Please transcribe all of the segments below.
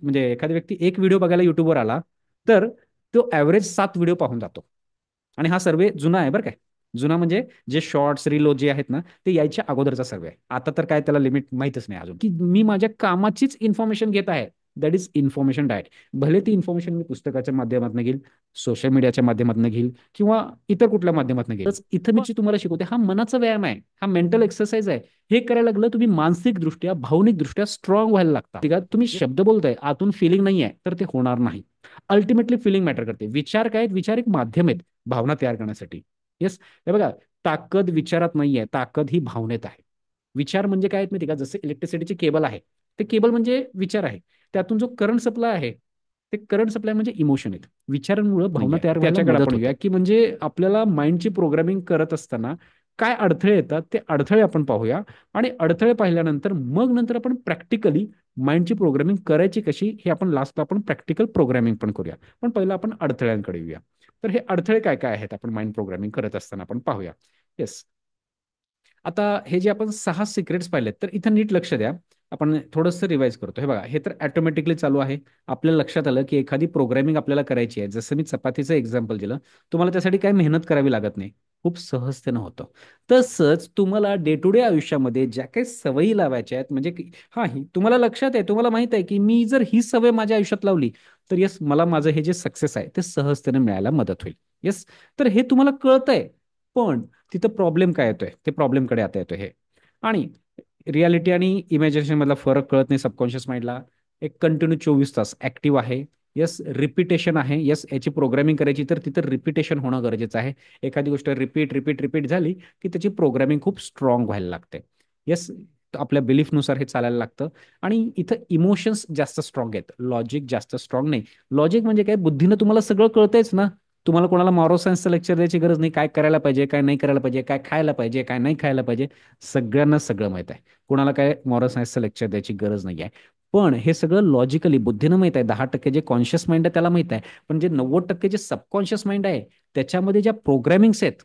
म्हणजे एखादा व्यक्ती एक व्हिडिओ बघायला युट्यूबवर आला तर तो ॲव्हरेज 7 व्हिडिओ पाहून जातो. आणि हा सर्वे जुना आहे बरं काय. जुना म्हणजे जे शॉर्ट्स रील जे आहेत ना ते यायच्या अगोदरचा सर्वे आहे. आता तर काय त्याला लिमिट माहितच नाही अजून, की मी माझ्या कामाचीच इन्फॉर्मेशन घेत आहे. That is information diet. भले ती इन्फॉर्मेशन मी पुस्तकाच्या माध्यमातून घेईल, सोशल मीडियाच्या माध्यमातून घेईल किंवा इतर कुठल्या माध्यमातून घेईल. इथं मी जे तुम्हाला शिकवते हा मनाचा व्यायाम आहे, हा मेंटल एक्सरसाइज आहे. हे करायला लागलं तुम्ही मानसिकदृष्ट्या भावनिकदृष्ट्या स्ट्रॉंग व्हायला लागता. ठीक आहे, तुम्ही शब्द बोलताय आतून फिलिंग नाही आहे तर ते होणार नाही. अल्टिमेटली फिलिंग मॅटर करते. विचार काय आहेत? विचार एक माध्यम आहेत भावना तयार करण्यासाठी. येस. हे बघा, ताकद विचारात नाहीये, ताकद ही भावनेत आहे. विचार म्हणजे काय आहेत माहिती का, जसं इलेक्ट्रिसिटीचे केबल आहे, ते केबल म्हणजे विचार आहे. त्यातून जो करंट सप्लाय आहे ते करंट सप्लाय म्हणजे इमोशन आहेत. विचारांमुळे भावना तयार व्हायला त्याच्याकडे मदत आपण होते. की म्हणजे आपल्याला माइंडची प्रोग्रामिंग करत असताना काय अडथळे येतात ते अडथळे आपण पाहूया. आणि अडथळे पाहिल्यानंतर मग नंतर आपण प्रॅक्टिकली माइंडची प्रोग्रामिंग करायची कशी हे आपण लास्टला आपण प्रॅक्टिकल प्रोग्रामिंग पण करूया. पण पहिलं आपण अडथळ्यांकडे येऊया. तर हे अडथळे काय काय आहेत आपण माइंड प्रोग्रामिंग करत असताना आपण पाहूया. येस. आता हे जे आपण 6 सिक्रेट्स पाहिलेत तर इथं नीट लक्ष द्या. आपण थोडंसं रिवाइज करतो. हे बघा, हे तर ऑटोमॅटिकली चालू आहे. आपल्या लक्षात आलं की एखादी प्रोग्रामिंग आपल्याला करायची आहे. जसं मी चपातीचं एक्झाम्पल दिलं, तुम्हाला त्यासाठी काही मेहनत करावी लागत नाही. खूप सहजतेनं होतं. तसंच तुम्हाला डे टू डे आयुष्यामध्ये ज्या काही सवयी लावायच्या आहेत, म्हणजे हां, ही तुम्हाला लक्षात आहे, तुम्हाला माहित आहे की मी जर ही सवय माझ्या आयुष्यात लावली तर येस मला माझं हे जे सक्सेस आहे ते सहजतेने मिळायला मदत होईल. येस. तर हे तुम्हाला कळतंय. पण तिथं प्रॉब्लेम काय येतोय ते प्रॉब्लेमकडे आता येतोय हे. आणि रियालिटी आणि इमॅजिनेशन मधला फरक कळत नाही सबकॉन्शियस माइंडला. एक कंटिन्यू 24 तास ऍक्टिव्ह आहे. येस. रिपिटेशन आहे. येस. याची प्रोग्रामिंग करायची तर तिथं रिपिटेशन होणं गरजेचं आहे. एखादी गोष्ट रिपीट रिपीट रिपीट झाली की त्याची प्रोग्रामिंग खूप स्ट्रॉंग व्हायला लागते. येस. आपल्या बिलीफनुसार हे चालायला लागतं. आणि इथं इमोशन्स जास्त स्ट्रॉंग आहेत, लॉजिक जास्त स्ट्रॉंग नाही. लॉजिक म्हणजे काय, बुद्धीनं तुम्हाला सगळं कळतंयच ना. तुम्हाला कोणाला मॉरल सायन्सचं लेक्चर द्यायची गरज नाही. काय करायला पाहिजे, काय नाही करायला पाहिजे, काय खायला पाहिजे, काय नाही खायला पाहिजे, सगळ्यांना सगळं माहित आहे. कोणाला काय मॉरल सायन्सचं लेक्चर द्यायची गरज नाही आहे. पण हे सगळं लॉजिकली बुद्धीनं माहित आहे. 10% जे कॉन्शियस माइंड आहे त्याला माहित आहे. पण जे 90% जे सबकॉन्शियस माइंड आहे त्याच्यामध्ये ज्या प्रोग्रामिंग्स आहेत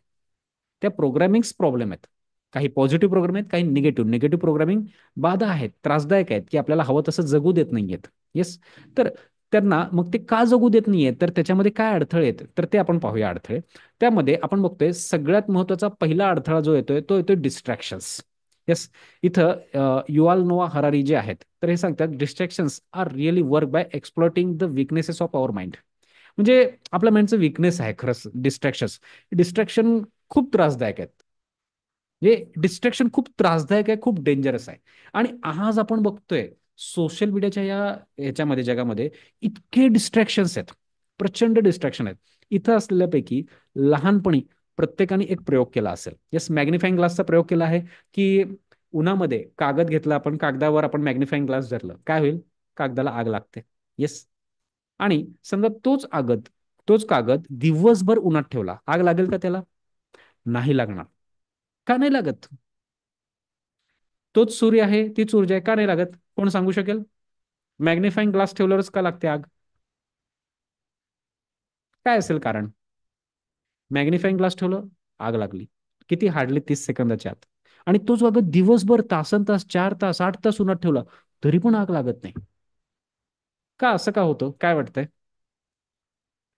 त्या प्रोग्रामिंग्स प्रॉब्लेम आहेत. काही पॉझिटिव्ह प्रोग्राम आहेत, काही निगेटिव्ह. निगेटिव्ह प्रोग्रामिंग बाधा आहेत, त्रासदायक आहेत, की आपल्याला हवं तसं जगू देत नाहीयेत. येस. तर त्यांना मग ते का जगू देत नाहीये तर त्याच्यामध्ये काय अडथळे आहेत तर ते आपण पाहूया अडथळे. त्यामध्ये आपण बघतोय सगळ्यात महत्वाचा पहिला अडथळा जो येतोय तो येतोय डिस्ट्रॅक्शन्स. येस. इथं युवाल नोआ हरारी जे आहेत तर हे सांगतात distractions are really work by exploiting the weaknesses of our mind. म्हणजे आपल्या माइंडचं विकनेस आहे खरंच डिस्ट्रॅक्शन्स. डिस्ट्रॅक्शन खूप त्रासदायक आहेत. म्हणजे डिस्ट्रॅक्शन खूप त्रासदायक आहे, खूप डेंजरस आहे. आणि आज आपण बघतोय सोशल मीडियाच्या या ह्याच्यामध्ये जगामध्ये इतके डिस्ट्रॅक्शन्स आहेत, प्रचंड डिस्ट्रॅक्शन आहेत. इथं असलेल्यापैकी लहानपणी प्रत्येकाने एक प्रयोग केला असेल. येस. मॅग्निफाईंग ग्लासचा प्रयोग केला आहे की उन्हामध्ये कागद घेतला आपण, कागदावर आपण मॅग्निफाईंग ग्लास धरलं, काय होईल? कागदाला आग लागते. येस. आणि समजा तोच कागद दिवसभर उन्हात ठेवला, आग लागेल का त्याला? नाही लागणार. का नाही लागत? तोच सूर्य आहे, तीच ऊर्जा आहे, का नाही लागत? कोण सांगू शकेल? मॅग्निफाईंग ग्लास ठेवल्यावरच का लागते आग? काय असेल कारण? मॅग्निफाईंग ग्लास ठेवलं, आग लागली. किती? हार्डली 30 सेकंदाच्या आत. आणि तोच कागद दिवसभर तासन तास, 4 तास, 8 तास उन्हात ठेवला तरी पण आग लागत नाही. का? असं का होतं? काय वाटतंय?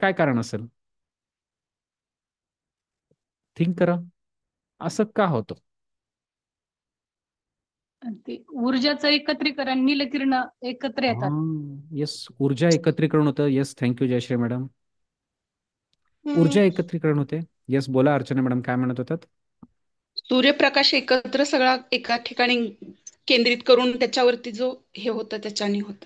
काय कारण असेल? थिंक करा. असं का होतं? ते ऊर्जाचं एकत्रीकरण, नीलकिरण एकत्र हा. येतात. येस. ऊर्जा एकत्रीकरण होतं. येस. Thank you Jayashri madam. ऊर्जा एकत्रीकरण होते. येस. बोला अर्चना मॅडम, काय म्हणत होतात? सूर्यप्रकाश एकत्र सगळा एका ठिकाणी केंद्रित करून त्याच्यावरती जो हे होतं त्याच्याने होत.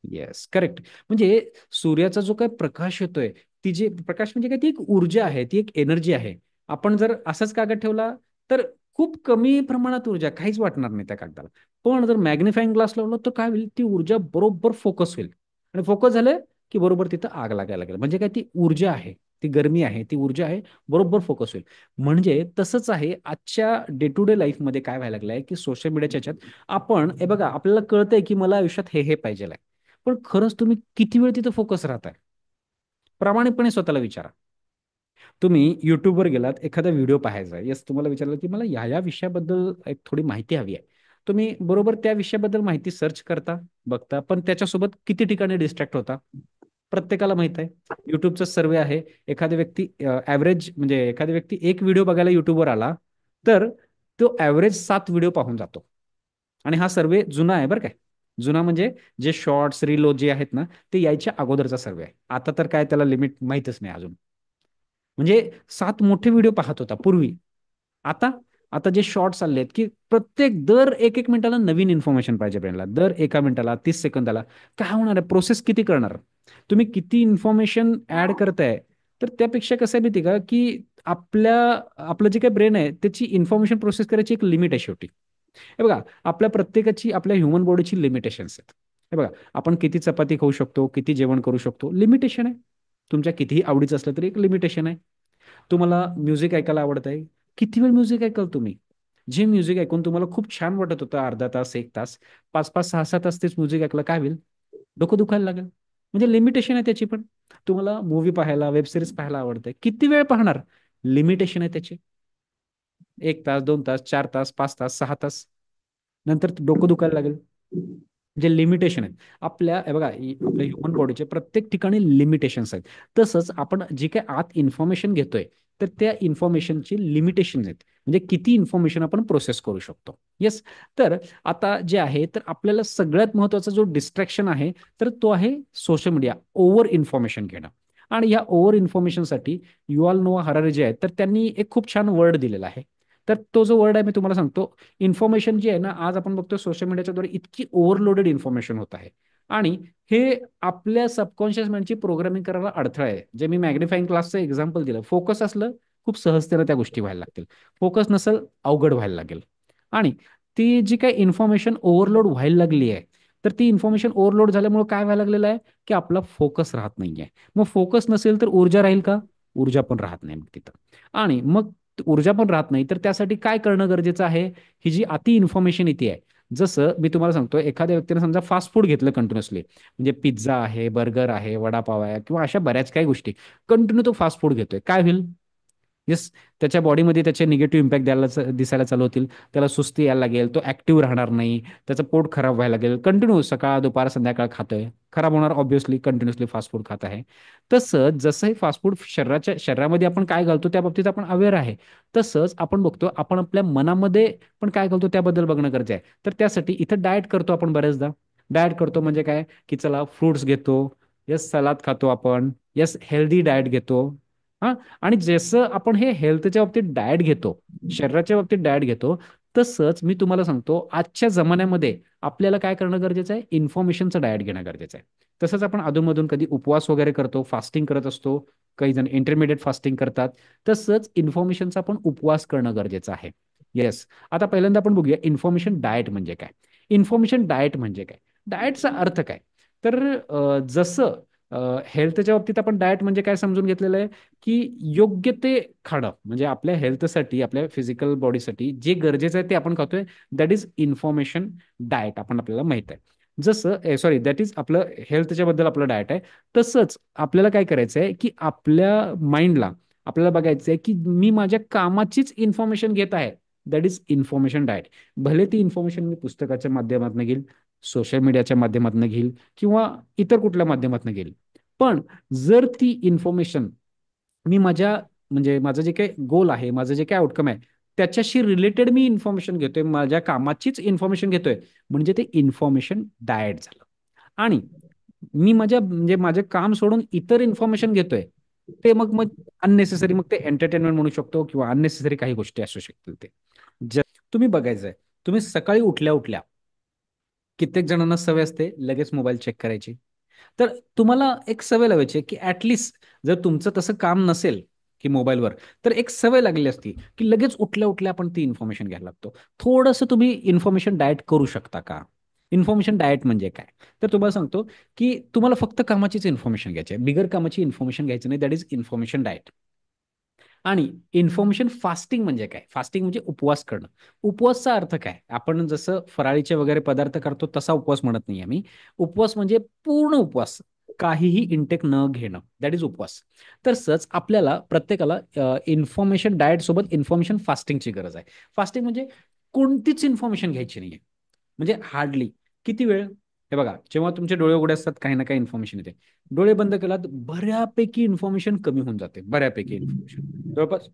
येस. करेक्ट. म्हणजे सूर्याचा जो काय प्रकाश येतोय, ती जी प्रकाश म्हणजे काय, ती एक ऊर्जा आहे, ती एक एनर्जी आहे. आपण जर असाच कागद ठेवला तर खूप कमी प्रमाणात ऊर्जा, काहीच वाटणार नाही त्या कागदाला. पण जर मॅग्निफाईंग ग्लास लावलं तर काय होईल? ती ऊर्जा बरोबर फोकस होईल. आणि फोकस झालं की बरोबर तिथं आग लागायला लागेल. म्हणजे काय, ती ऊर्जा आहे, ती गरमी आहे, ती ऊर्जा आहे, बरोबर फोकस होईल. म्हणजे तसंच आहे आजच्या डे टू डे लाईफमध्ये काय व्हायला लागलंय की सोशल मीडियाच्या ह्याच्यात आपण हे बघा, आपल्याला कळतंय की मला आयुष्यात हे हे पाहिजे. पण खरंच तुम्ही किती वेळ तिथं फोकस राहताय? प्रामाणिकपणे स्वतःला विचारा. तुम्ही युट्यूबवर गेलात, एखादा व्हिडिओ पाहायचा आहे. येस. तुम्हाला विचारलं की मला या विषयाबद्दल एक थोडी माहिती हवी आहे. तुम्ही बरोबर त्या विषयाबद्दल माहिती सर्च करता, बघता, पण त्याच्यासोबत किती ठिकाणी डिस्ट्रॅक्ट होता प्रत्येकाला माहित आहे. युट्यूबचा सर्वे आहे. एखादा व्यक्ती ऍव्हरेज म्हणजे एखादा व्यक्ती एक व्हिडिओ बघायला युट्यूबवर आला तर तो ऍव्हरेज 7 व्हिडिओ पाहून जातो. आणि हा सर्वे जुना आहे बरं काय. जुना म्हणजे जे शॉर्ट्स रील जे आहेत ना ते यायच्या अगोदरचा सर्वे आहे. आता तर काय त्याला लिमिट माहितच नाही अजून. म्हणजे 7 मोठे व्हिडिओ पाहत होता पूर्वी. आता आता जे शॉर्ट चालले आहेत की प्रत्येक दर एक एक मिनिटाला नवीन इन्फॉर्मेशन पाहिजे ब्रेनला. दर एका मिनिटाला 30 सेकंदाला काय होणार आहे, प्रोसेस किती करणार तुम्ही, किती इन्फॉर्मेशन ऍड करताय. तर त्यापेक्षा कसं आहे माहिती का की आपलं जे काही ब्रेन आहे त्याची इन्फॉर्मेशन प्रोसेस करायची एक लिमिट आहे शेवटी. हे बघा, आपल्या प्रत्येकाची आपल्या ह्युमन बॉडीची लिमिटेशन्स आहेत. हे बघा, आपण किती चपाती खाऊ शकतो, किती जेवण करू शकतो, लिमिटेशन आहे. तुमच्या कितीही आवडीचं असलं तरी एक लिमिटेशन आहे. तुम्हाला म्युझिक ऐकायला आवडत आहे, किती वेळ म्युझिक ऐकाल तुम्ही. जे म्युझिक ऐकून तुम्हाला खूप छान वाटत होतं अर्धा तास, एक तास, 5-5, 6-6 तास तेच म्युझिक ऐकलं काय होईल, डोकं दुखायला लागेल. म्हणजे लिमिटेशन आहे त्याची पण. तुम्हाला मूवी पाहायला, वेब सिरीज पाहायला आवडतंय, किती वेळ पाहणार, लिमिटेशन आहे त्याची. 1 तास, 2 तास, 4 तास, 5 तास, 6 तास, नंतर डोकं दुखायला लागेल. जे लिमिटेशन आहेत आपल्या, हे बघा, आपल्या ह्युमन बॉडीचे प्रत्येक ठिकाणी लिमिटेशन्स आहेत. तसंच आपण जे काही आत इन्फॉर्मेशन घेतोय तर त्या इन्फॉर्मेशनची लिमिटेशन आहेत. म्हणजे किती इन्फॉर्मेशन आपण प्रोसेस करू शकतो. येस. तर आता जे आहे तर आपल्याला सगळ्यात महत्वाचा जो डिस्ट्रॅक्शन आहे तर तो आहे सोशल मीडिया, ओव्हर इन्फॉर्मेशन घेणं. आणि या ओव्हर इन्फॉर्मेशनसाठी युval नोआ हरारी जे आहेत तर त्यांनी एक खूप छान वर्ड दिलेला आहे. तर तो जो वर्ड आहे मी तुम्हाला सांगतो. इन्फॉर्मेशन जी आहे ना, आज आपण बघतो सोशल मीडियाच्याद्वारे इतकी ओव्हरलोडेड इन्फॉर्मेशन होत आहे. आणि हे आपल्या सबकॉन्शियस माइंडची प्रोग्रामिंग करायला अडथळा आहे. जे मी मॅग्निफाईंग क्लासचं एक्झाम्पल दिलं, फोकस असलं खूप सहजतेनं त्या गोष्टी व्हायला लागतील, फोकस नसेल अवघड व्हायला लागेल. आणि ती जी काही इन्फॉर्मेशन ओव्हरलोड व्हायला लागली आहे तर ती इन्फॉर्मेशन ओव्हरलोड झाल्यामुळे काय व्हायला लागलेलं आहे की आपला फोकस राहत नाहीये. मग फोकस नसेल तर ऊर्जा राहील का, ऊर्जा पण राहत नाही मग तिथं. आणि मग ऊर्जा पण राहत नाही तर त्यासाठी काय करणं गरजेचं आहे, ही जी अति इन्फॉर्मेशन इथे आहे. जसं मी तुम्हाला सांगतो, एखाद्या व्यक्तीने समजा फास्ट फूड घेतलं कंटिन्युअसली, म्हणजे पिझ्झा आहे, बर्गर आहे, वडापाव आहे किंवा अशा बऱ्याच काही गोष्टी, कंटिन्यू तो फास्ट फूड घेतोय, काय होईल. येस, त्याच्या बॉडीमध्ये त्याचे निगेटिव्ह इम्पॅक्ट दिसायला चालू होतील. त्याला सुस्ती यायला लागेल, तो ऍक्टिव्ह राहणार नाही, त्याचं पोट खराब व्हायला लागेल. कंटिन्यू सकाळ दुपार संध्याकाळ खातोय, खराब होणार ऑब्व्हियसली, कंटिन्युअसली फास्ट फूड खात आहे. तसंच जसं हे फास्ट फूड शरीरामध्ये आपण काय घालतो त्या बाबतीत आपण अवेअर आहे. तसंच आपण बघतो आपण आपल्या मनामध्ये पण काय घालतो त्याबद्दल बघणं गरजेचं आहे. तर त्यासाठी इथं डाएट करतो आपण बरेचदा. डाएट करतो म्हणजे काय की चला फ्रुट्स घेतो, येस सलाद खातो आपण, येस हेल्दी डाएट घेतो. हा. आणि जसं आपण हे हेल्थच्या बाबतीत डाएट घेतो, शरीराच्या बाबतीत डाएट घेतो, तसंच मी तुम्हाला सांगतो आजच्या जमान्यामध्ये आपल्याला काय करणं गरजेचं आहे, इन्फॉर्मेशनचं डाएट घेणं गरजेचं आहे. तसंच आपण अधूनमधून कधी उपवास वगैरे करतो, फास्टिंग करत असतो, काही जण इंटरमिडिएट फास्टिंग करतात. तसंच इन्फॉर्मेशनचा पण उपवास करणं गरजेचं आहे. येस. आता पहिल्यांदा आपण बघूया इन्फॉर्मेशन डाएट म्हणजे काय. इन्फॉर्मेशन डाएट म्हणजे काय, डाएटचा अर्थ काय. तर जसं हेल्थच्या बाबतीत आपण डाएट म्हणजे काय समजून घेतलेलं आहे की योग्य ते खाणं, म्हणजे आपल्या हेल्थसाठी, आपल्या फिजिकल बॉडीसाठी जे गरजेचं आहे ते आपण खातोय, दॅट इज इन्फॉर्मेशन डाएट. आपल्याला माहित आहे. जसं सॉरी, दॅट इज आपलं हेल्थच्या बद्दल आपलं डाएट आहे. तसंच आपल्याला काय करायचं आहे की आपल्या माइंडला आपल्याला बघायचं आहे की मी माझ्या कामाचीच इन्फॉर्मेशन घेत आहे, दॅट इज इन्फॉर्मेशन डाएट. भले ती इन्फॉर्मेशन मी पुस्तकाच्या माध्यमातून घेईल, सोशल मीडियाच्या माध्यमातून घेईल किंवा इतर कुठल्या माध्यमातून घेईल, पण जर ती इन्फॉर्मेशन मी माझ्या, म्हणजे माझं जे काही गोल आहे, माझं जे काही आउटकम आहे त्याच्याशी रिलेटेड मी इन्फॉर्मेशन घेतोय, माझ्या कामाचीच इन्फॉर्मेशन घेतोय, म्हणजे ते इन्फॉर्मेशन डाएट झालं. आणि मी माझ्या म्हणजे माझे काम सोडून इतर इन्फॉर्मेशन घेतोय, ते मग अननेसेसरी, मग ते एंटरटेनमेंट म्हणू शकतो किंवा अननेसेसरी काही गोष्टी असू शकतील. ते तुम्ही बघायचंय, तुम्ही सकाळी उठल्या उठल्या कित्येक जणांना सवय असते लगेच मोबाईल चेक करायची. तर तुम्हाला एक सवय लावायची आहे की ऍटलिस्ट जर तुमचं तसं काम नसेल की मोबाईलवर, तर एक सवय लागली असती की लगेच उठल्या उठल्या आपण ती इन्फॉर्मेशन घ्यायला लागतो. थोडंसं तुम्ही इन्फॉर्मेशन डाएट करू शकता का. इन्फॉर्मेशन डाएट म्हणजे काय, तर तुम्हाला सांगतो की तुम्हाला फक्त कामाचीच इन्फॉर्मेशन घ्यायची आहे, बिगर कामाची इन्फॉर्मेशन घ्यायची नाही, दॅट इज इन्फॉर्मेशन डाएट. आणि इन्फॉर्मेशन फास्टिंग म्हणजे काय, फास्टिंग म्हणजे उपवास करणं. उपवासचा अर्थ काय, आपण जसं फराळीचे वगैरे पदार्थ करतो तसा उपवास म्हणत नाही आम्ही. उपवास म्हणजे पूर्ण उपवास, काहीही इंटेक न घेणं, दॅट इज उपवास. तसंच आपल्याला प्रत्येकाला इन्फॉर्मेशन डाएट सोबत इन्फॉर्मेशन फास्टिंगची गरज आहे. फास्टिंग म्हणजे कोणतीच इन्फॉर्मेशन घ्यायची नाहीये. म्हणजे हार्डली किती वेळ. हे बघा, जेव्हा तुमचे डोळे उघडे असतात काही ना काही इन्फॉर्मेशन येते. डोळे बंद केलात बऱ्यापैकी इन्फॉर्मेशन कमी होऊन जाते. बऱ्यापैकी इन्फॉर्मेशन जवळपास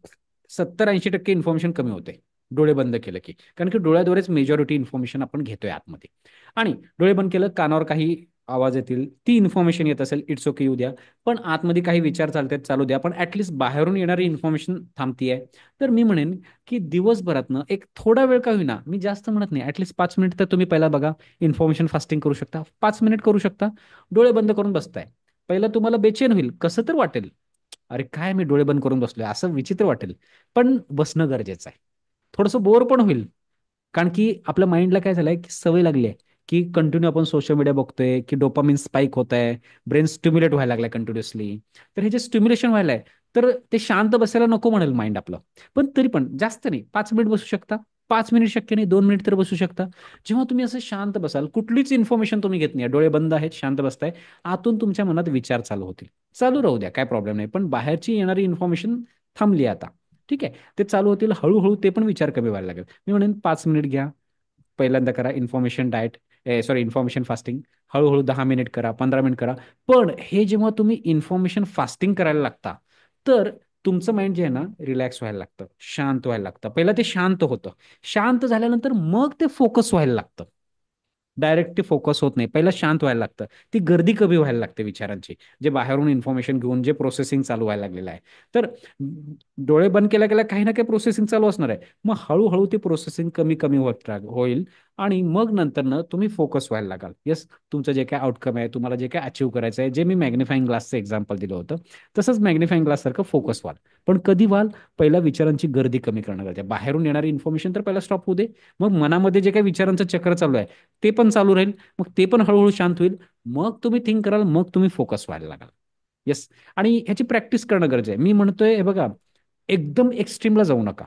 70-80% इन्फॉर्मेशन कमी होते डोळे बंद केलं की. कारण की डोळ्याद्वारेच मेजॉरिटी इन्फॉर्मेशन आपण घेतोय आतमध्ये. आणि डोळे बंद केलं, कानावर काही आवाज येतील, ती इन्फॉर्मेशन येत असेल, इट्स ओके, येऊ द्या. पण आतमध्ये काही विचार चालतात, चालू द्या. पण ऍटलिस्ट बाहेरून येणारी इन्फॉर्मेशन थांबतीये. तर मी म्हणेन की दिवसभरातनं एक थोडा वेळ का होईना, मी जास्त म्हणत नाही, ऍटलिस्ट 5 मिनिट तर तुम्ही पहिला बघा. इन्फॉर्मेशन फास्टिंग करू शकता, 5 मिनिट करू शकता. डोळे बंद करून बसताय. पहिलं तुम्हाला बेचैन होईल, कसं तर वाटेल, अरे काय मी डोळे बंद करून बसलोय, असं विचित्र वाटेल. पण बसणं गरजेचं आहे. थोडंसं बोर पण होईल. कारण की आपल्या माइंडला काय झालंय की सवय लागली आहे की कंटिन्यू आपण सोशल मीडिया बघतोय, की डोपामिन स्पाइक होत आहे, ब्रेन स्टिम्युलेट व्हायला लागलाय कंटिन्युअसली. तर हे जे स्टिम्युलेशन व्हायलंय, तर ते शांत बसायला नको म्हणेल माइंड आपलं. पण तरी पण जास्त नाही, 5 मिनिट बसू शकता. 5 मिनिट शक्य नाही, 2 मिनिट तर बसू शकता. जेव्हा तुम्ही असं शांत बसाल, कुठलीच इन्फॉर्मेशन तुम्ही घेत नाही, डोळे बंद आहेत, शांत बसताय, आतून तुमच्या मनात विचार चालू होतील. चालू राहू द्या, काय प्रॉब्लेम नाही. पण बाहेरची येणारी इन्फॉर्मेशन थांबली आता. ठीक आहे, ते चालू होतील हळूहळू, ते पण विचार कमी व्हायला लागेल. मी म्हणेन 5 मिनिट घ्या. पहिल्यांदा करा information diet, sorry information fasting. हळूहळू 10 मिनिट करा, 15 मिनिट करा. पण हे जेव्हा तुम्ही इन्फॉर्मेशन फास्टिंग करायला लागता, तर तुमचं माइंड जे आहे ना, रिलॅक्स व्हायला लागतं, शांत व्हायला लागतं. पहिलं ते शांत होतं. शांत झाल्यानंतर मग ते फोकस व्हायला लागतं. डायरेक्ट ते फोकस होत नाही, पहिलं शांत व्हायला लागतं. ती गर्दी कमी व्हायला लागते विचारांची, जे बाहेरून इन्फॉर्मेशन घेऊन जे प्रोसेसिंग चालू व्हायला लागलेलं आहे. तर डोळे बंद केल्या केल्या काही ना काही प्रोसेसिंग चालू असणार आहे. मग हळूहळू ती प्रोसेसिंग कमी कमी होईल. आणि मग नंतरनं तुम्ही फोकस व्हायला लागाल. येस, तुमचं जे काय आउटकम आहे, तुम्हाला जे काय अचीव्ह करायचं आहे, जे मी मॅग्निफाईंग ग्लासचं एक्झाम्पल दिलं होतं, तसंच मॅग्निफाईंग ग्लास सारखं फोकस व्हाल. पण कधी व्हाल? पहिला विचारांची गर्दी कमी करणं गरजेचं आहे. बाहेरून येणारी इन्फॉर्मेशन तर पहिला स्टॉप होऊ दे. मग मनामध्ये जे काही विचारांचं चक्र चालू आहे, ते पण चालू राहील. मग ते पण हळूहळू शांत होईल. मग तुम्ही थिंक कराल, मग तुम्ही फोकस व्हायला लागाल. येस. आणि ह्याची प्रॅक्टिस करणं गरजेचं आहे. मी म्हणतोय, हे बघा, एकदम एक्स्ट्रीमला जाऊ नका.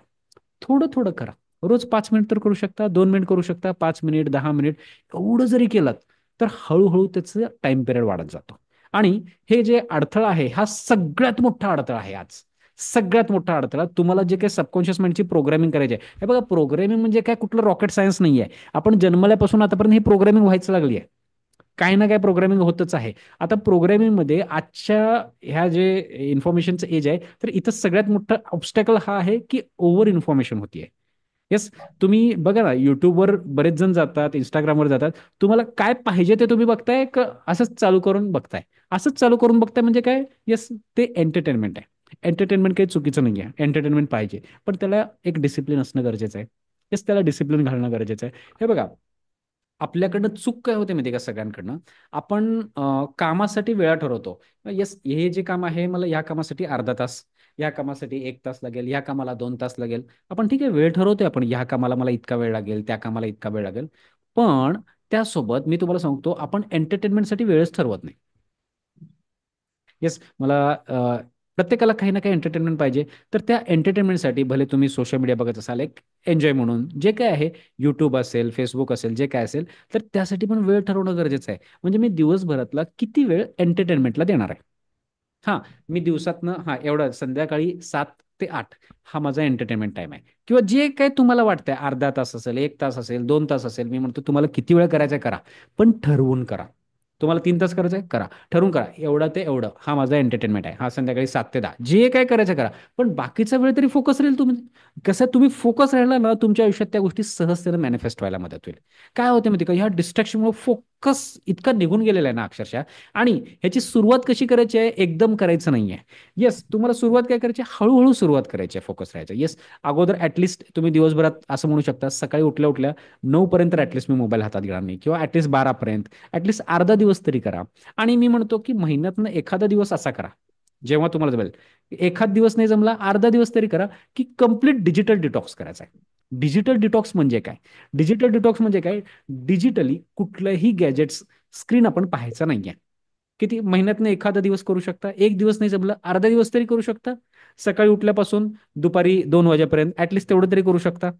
थोडं थोडं करा. रोज 5 मिनिट तर करू शकता, 2 मिनिट करू शकता, 5 मिनिट, 10 मिनिट. एवढं जरी केलं, तर हळूहळू त्याचं टाइम पिरियड वाढत जातो. आणि हे जे अडथळा आहे, हा सगळ्यात मोठा अडथळा आहे आज. सगळ्यात मोठा अडथळा तुम्हाला जे काही सबकॉन्शियस माइंडची प्रोग्रामिंग करायची आहे. हे बघा, प्रोग्रामिंग म्हणजे काय कुठलं रॉकेट सायन्स नाही आहे. आपण जन्मल्यापासून आतापर्यंत ही प्रोग्रामिंग व्हायचं लागली आहे. काही ना काही प्रोग्रामिंग होतच आहे. आता प्रोग्रामिंगमध्ये आजच्या ह्या जे इन्फॉर्मेशनचं एज आहे, तर इथं सगळ्यात मोठा ऑब्स्टॅकल हा आहे की ओव्हर इन्फॉर्मेशन होतीये. येस. तुम्ही बघा ना, युट्यूबवर बरेच जण जातात, इंस्टाग्रामवर जातात. तुम्हाला काय पाहिजे ते तुम्ही बघताय का असंच चालू करून बघताय? असंच चालू करून बघताय म्हणजे काय? येस, ते एंटरटेनमेंट आहे. एंटरटेनमेंट काही चुकीचं नाही आहे. एंटरटेनमेंट पाहिजे. पण त्याला एक डिसिप्लिन असणं गरजेचं आहे. येस, त्याला डिसिप्लिन घालणं गरजेचं आहे. हे बघा, आपल्याकडनं चूक काय होते माहिती का सगळ्यांकडनं? आपण कामासाठी वेळा ठरवतो. येस, हे जे काम आहे, मला या कामासाठी अर्धा तास, या कामासाठी 1 तास लागेल, या कामाला 2 तास लागेल. आपण ठीक आहे, वेळ ठरवतोय आपण, ह्या कामाला मला इतका वेळ लागेल, त्या कामाला इतका वेळ लागेल. पण त्यासोबत मी तुम्हाला सांगतो, आपण एंटरटेनमेंटसाठी वेळच ठरवत नाही. येस, मला प्रत्येकाला काही ना काही एंटरटेनमेंट पाहिजे. तर त्या एंटरटेनमेंटसाठी भले तुम्ही सोशल मीडिया बघत असाल, एक एन्जॉय म्हणून जे काय आहे, यूट्यूब असेल, फेसबुक असेल, जे काय असेल, तर त्यासाठी पण वेळ ठरवणं गरजेचं आहे. म्हणजे मी दिवसभरातला किती वेळ एंटरटेनमेंटला देणार आहे. हां, मी दिवसातनं एवढं संध्याकाळी 7 ते 8 हा माझा एंटरटेनमेंट टाइम आहे. किंवा जे काही तुम्हाला वाटतंय, अर्धा तास असेल, 1 तास असेल, 2 तास असेल, मी म्हणतो तुम्हाला किती वेळ करायचा करा. पण ठरवून करा. तुम्हाला 3 तास करायचं आहे, करा. ठरवून करा, एवढं ते एवढं हा माझा एंटरटेनमेंट आहे. हा संध्याकाळी 7 ते 10 जे काय करायचं करा. पण बाकीचा वेळ तरी फोकस राहील. तुम्ही कसं तुम्ही फोकस राहिला ना, तुमच्या आयुष्यात त्या गोष्टी सहजतेने मॅनिफेस्ट व्हायला मदत होईल. काय होते माहिती का, ह्या डिस्ट्रॅक्शनमुळे फोकस इतका निघून गेलेला आहे ना अक्षरशः. आणि ह्याची सुरुवात कशी करायची आहे? एकदम करायचं नाहीये. येस, तुम्हाला सुरुवात काय करायची आहे? हळूहळू सुरुवात करायची आहे फोकस राहायचं. येस, अगोदर ऍटलिस्ट तुम्ही दिवसभरात असं म्हणू शकता, सकाळी उठल्या उठल्या 9 पर्यंत ऍटलिस्ट मी मोबाईल हातात घेणार नाही, किंवा ऍटलिस्ट 12 पर्यंत. ऍटलिस्ट अर्धा दिवस तरी करा. आणि मी म्हणतो की महिन्यातनं एखादा दिवस असा करा, जेव्हा तुम्हाला जमेल. एखाद दिवस नाही जमला, अर्धा दिवस तरी करा, की कम्प्लीट डिजिटल डिटॉक्स करायचा आहे. डिजिटल डिटॉक्स म्हणजे काय? डिजिटल डिटॉक्स म्हणजे काय? डिजिटली कुठलंही गॅजेट्स, स्क्रीन आपण पाहायचं नाहीये. किती महिन्यातनं एखादा दिवस करू शकता. एक दिवस नाही जमलं, अर्धा दिवस तरी करू शकता. सकाळी उठल्यापासून दुपारी 2 वाजेपर्यंत ऍटलिस्ट तेवढं तरी करू शकता.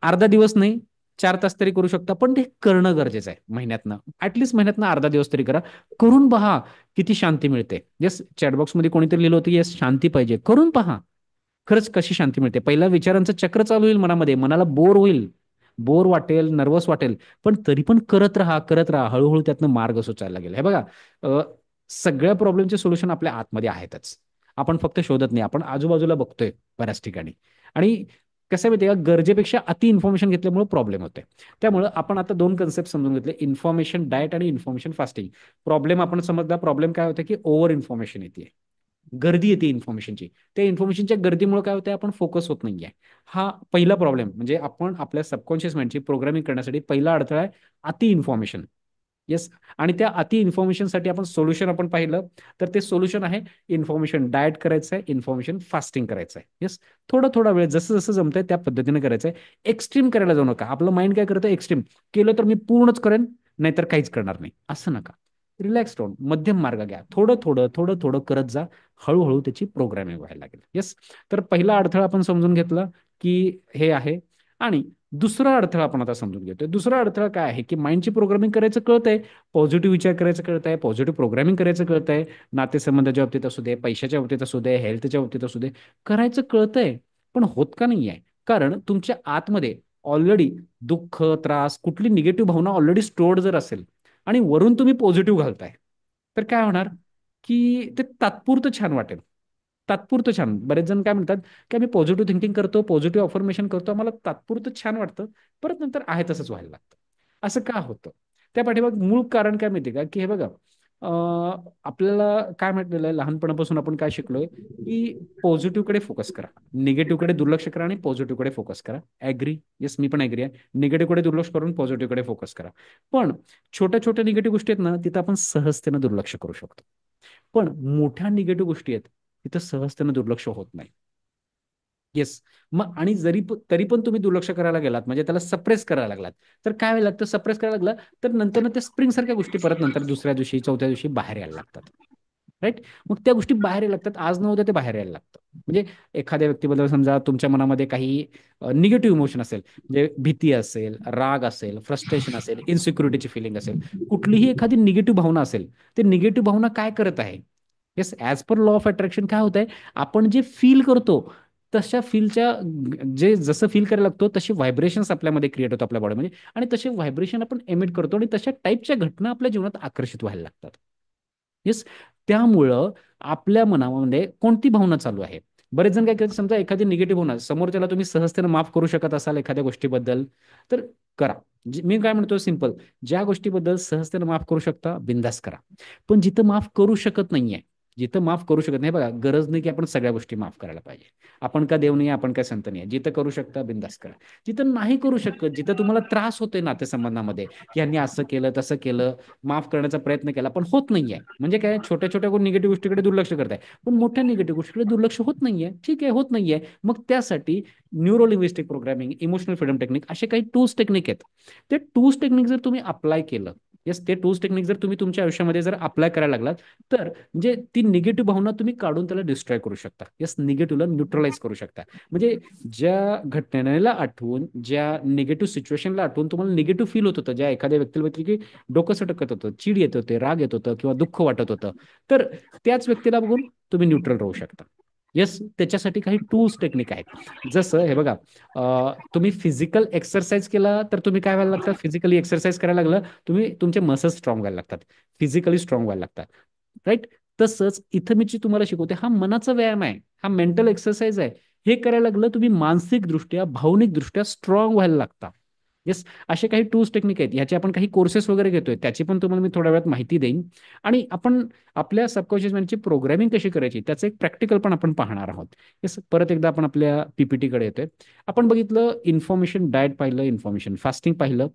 अर्धा दिवस नाही, 4 तास तरी करू शकता. पण ते करणं गरजेचं आहे महिन्यातनं. ऍटलिस्ट महिन्यातनं अर्धा दिवस तरी करा. करून पहा किती शांती मिळते. येस, चॅटबॉक्समध्ये कोणीतरी लिहिलं होतं, येस शांती पाहिजे, करून पहा. खरंच कशी शांती मिळते. पहिल्या विचारांचं चक्र चालू होईल मनामध्ये, मनाला बोर होईल. बोर वाटेल, नर्वस वाटेल, पण तरी पण करत राहा, करत राहा. हळूहळू त्यातनं मार्ग सुचायला लागेल. हे बघा, अ, सगळ्या प्रॉब्लेमचे सोल्युशन आपल्या आतमध्ये आहेतच. आपण फक्त शोधत नाही, आपण आजूबाजूला बघतोय बऱ्याच ठिकाणी. आणि कसं आहे माहिती आहे का, गरजेपेक्षा अति इन्फॉर्मेशन घेतल्यामुळे प्रॉब्लेम होते. त्यामुळे आपण आता दोन कन्सेप्ट समजून घेतले, इन्फॉर्मेशन डाएट आणि इन्फॉर्मेशन फास्टिंग. प्रॉब्लेम आपण समजला, प्रॉब्लेम काय होतं की ओव्हर इन्फॉर्मेशन येते, गर्दी येते इन्फॉर्मेशनची. त्या इन्फॉर्मेशनच्या गर्दीमुळे काय होतं, आपण फोकस होत नाहीये. हा पहिला प्रॉब्लेम. म्हणजे आपण आपल्या सबकॉन्शियस माइंडची प्रोग्रामिंग करण्यासाठी पहिला अडथळा आहे अति इन्फॉर्मेशन. येस. आणि त्या अति इन्फॉर्मेशनसाठी आपण सोल्युशन आपण पाहिलं, तर ते सोल्युशन आहे इन्फॉर्मेशन डाएट करायचं आहे, इन्फॉर्मेशन फास्टिंग करायचं आहे. येस. थोडा थोडा वेळ जसं जसं जमतंय त्या पद्धतीने करायचं आहे. एक्स्ट्रीम करायला जाऊ नका. आपलं माइंड काय करतं, एक्स्ट्रीम केलं तर मी पूर्णच करेन, नाहीतर काहीच करणार नाही, असं नका. रिलॅक्स राहून मध्यम मार्ग घ्या. थोडं थोडं थोडं थोडं करत जा. हळूहळू त्याची प्रोग्रामिंग व्हायला लागेल. येस. तर पहिला अडथळा आपण समजून घेतला की हे आहे. आणि दुसरा अडथळा आपण आता समजून घेतोय. दुसरा अडथळा काय आहे की माइंडची प्रोग्रामिंग करायचं कळतंय, पॉझिटिव्ह विचार करायचं कळत आहे, पॉझिटिव्ह प्रोग्रामिंग करायचं कळत आहे, नातेसंबंधाच्या बाबतीत असू दे, पैशाच्या बाबतीत असू दे, हेल्थच्या बाबतीत असू दे, करायचं कळतंय, पण होत का नाही आहे? कारण तुमच्या आतमध्ये ऑलरेडी दुःख, त्रास, कुठली निगेटिव्ह भावना ऑलरेडी स्टोर्ड जर असेल आणि वरून तुम्ही पॉझिटिव्ह घालताय, तर काय होणार की ते तात्पुरतं छान वाटेल. तात्पुरतं छान. बरेच जण काय म्हणतात की आम्ही पॉझिटिव्ह थिंकिंग करतो, पॉझिटिव्ह अफर्मेशन करतो, आम्हाला तात्पुरतं छान वाटतं, परत नंतर आहे तसंच व्हायला लागतं. असं का होतं? त्या पाठीमाग मूळ कारण काय माहिती का, की हे बघा, आपल्याला काय म्हटलेलं आहे, लहानपणापासून आपण काय शिकलोय की पॉझिटिव्हकडे फोकस करा, निगेटिव्हकडे दुर्लक्ष करा आणि पॉझिटिव्हकडे फोकस करा. ऍग्री? येस, मी पण ऍग्री आहे. निगेटिव्हकडे दुर्लक्ष करून पॉझिटिव्हकडे फोकस करा. पण छोट्या छोट्या निगेटिव्ह गोष्टी आहेत ना, तिथं आपण सहजतेनं दुर्लक्ष करू शकतो. पण मोठ्या निगेटिव्ह गोष्टी आहेत तिथं सहजतेनं दुर्लक्ष होत नाही. येस. मग आणि तरी पण तुम्ही दुर्लक्ष करायला गेलात, म्हणजे त्याला सप्रेस करायला लागलात, तर काय व्हायला लागतं, सप्रेस करायला लागला तर नंतर त्या स्प्रिंग सारख्या गोष्टी परत नंतर दुसऱ्या दिवशी, चौथ्या दिवशी बाहेर यायला लागतात. राईट. मग त्या गोष्टी बाहेर यायला लागतात, आज न उद्या ते बाहेर यायला लागतं. म्हणजे एखाद्या व्यक्तीबद्दल समजा तुमच्या मनामध्ये काही निगेटिव्ह इमोशन असेल, म्हणजे भीती असेल, राग असेल, फ्रस्ट्रेशन असेल, इन्सिक्युरिटीची फिलिंग असेल, कुठलीही एखादी निगेटिव्ह भावना असेल, ते निगेटिव्ह भावना काय करत आहे, yes, as per law of attraction काय होत आहे, आपण जे फील करतो तशा फीलच्या, जे जसं फील करायला लागतो तसे व्हायब्रेशन्स आपल्यामध्ये क्रिएट होतो आपल्या बॉडीमध्ये, आणि तसे व्हायब्रेशन आपण एमिट करतो आणि तशा टाईपच्या घटना आपल्या जीवनात आकर्षित व्हायला लागतात. येस. त्यामुळं आपल्या मनामध्ये कोणती भावना चालू आहे. बरेच जण काय करतात, समजा एखादी निगेटिव्ह भावना समोरच्याला तुम्ही सहजतेनं माफ करू शकत असाल एखाद्या गोष्टीबद्दल, तर करा. मी काय म्हणतो, सिंपल, ज्या गोष्टीबद्दल सहजतेनं माफ करू शकता बिंदास करा. पण जिथं माफ करू शकत नाहीये, जिथं माफ करू शकत नाही, बघा, गरज नाही की आपण सगळ्या गोष्टी माफ करायला पाहिजे. आपण का देव नाही, आपण काय संत नाही. जिथं करू शकता बिंदास करा. जिथं नाही करू शकत, जिथं तुम्हाला त्रास होतोय नातेसंबंधामध्ये, की यांनी असं केलं तसं केलं, माफ करण्याचा प्रयत्न केला पण होत नाहीये, म्हणजे काय, छोट्या छोट्या निगेटिव्ह गोष्टीकडे दुर्लक्ष करताय, पण मोठ्या निगेटिव्ह गोष्टीकडे दुर्लक्ष होत नाहीये. ठीक आहे, होत नाहीये. मग त्यासाठी neuro linguistic programming, emotional freedom technique, असे काही टूल्स टेक्निक आहेत. ते टूल्स टेक्निक जर तुम्ही अप्लाय केलं, येस, ते टूल्स टेक्निक जर तुम्ही तुमच्या आयुष्यामध्ये जर अप्लाय करायला लागलात, तर म्हणजे ती निगेटिव्ह भावना तुम्ही काढून त्याला डिस्ट्रॉय करू शकता. येस, निगेटिव्हला न्यूट्रलाइज करू शकता. म्हणजे ज्या घटनेला आठवून, ज्या निगेटिव्ह सिच्युएशनला आठवून तुम्हाला निगेटिव्ह फील होत होतं, ज्या एखाद्या व्यक्तीबद्दल की डोकं सटकत होतं, चिड येत होते, राग येत होतं किंवा दुःख वाटत होतं, तर त्याच व्यक्तीला बघून तुम्ही न्यूट्रल राहू शकता. येस, त्याच्यासाठी काही टूल्स टेक्निक आहेत. जसं हे बघा, तुम्ही फिजिकल एक्सरसाइज केला तर तुम्ही काय व्हायला लागतात, फिजिकली एक्सरसाइज करायला लागलं, तुम्ही तुमचे मसल्स स्ट्रॉंग व्हायला लागतात, फिजिकली स्ट्रॉंग व्हायला लागतात. राईट. तसंच इथं मी जे तुम्हाला शिकवते हा मनाचा व्यायाम आहे, हा मेंटल एक्सरसाइज आहे. हे करायला लागलं तुम्ही मानसिकदृष्ट्या, भावनिकदृष्ट्या स्ट्रॉंग व्हायला लागता. येस. असे काही टूल्स टेक्निक आहेत, ह्याचे आपण काही कोर्सेस वगैरे घेतोय, त्याची पण तुम्हाला मी थोड्या वेळात माहिती देईन. आणि आपण आपल्या सबकॉन्शियस माइंडची प्रोग्रामिंग कशी करायची त्याचं एक प्रॅक्टिकल पण आपण पाहणार आहोत. येस. परत एकदा आपण आपल्या पीपीटीकडे येतोय. आपण बघितलं इन्फॉर्मेशन डाएट पाहिलं, इन्फॉर्मेशन फास्टिंग पाहिलं.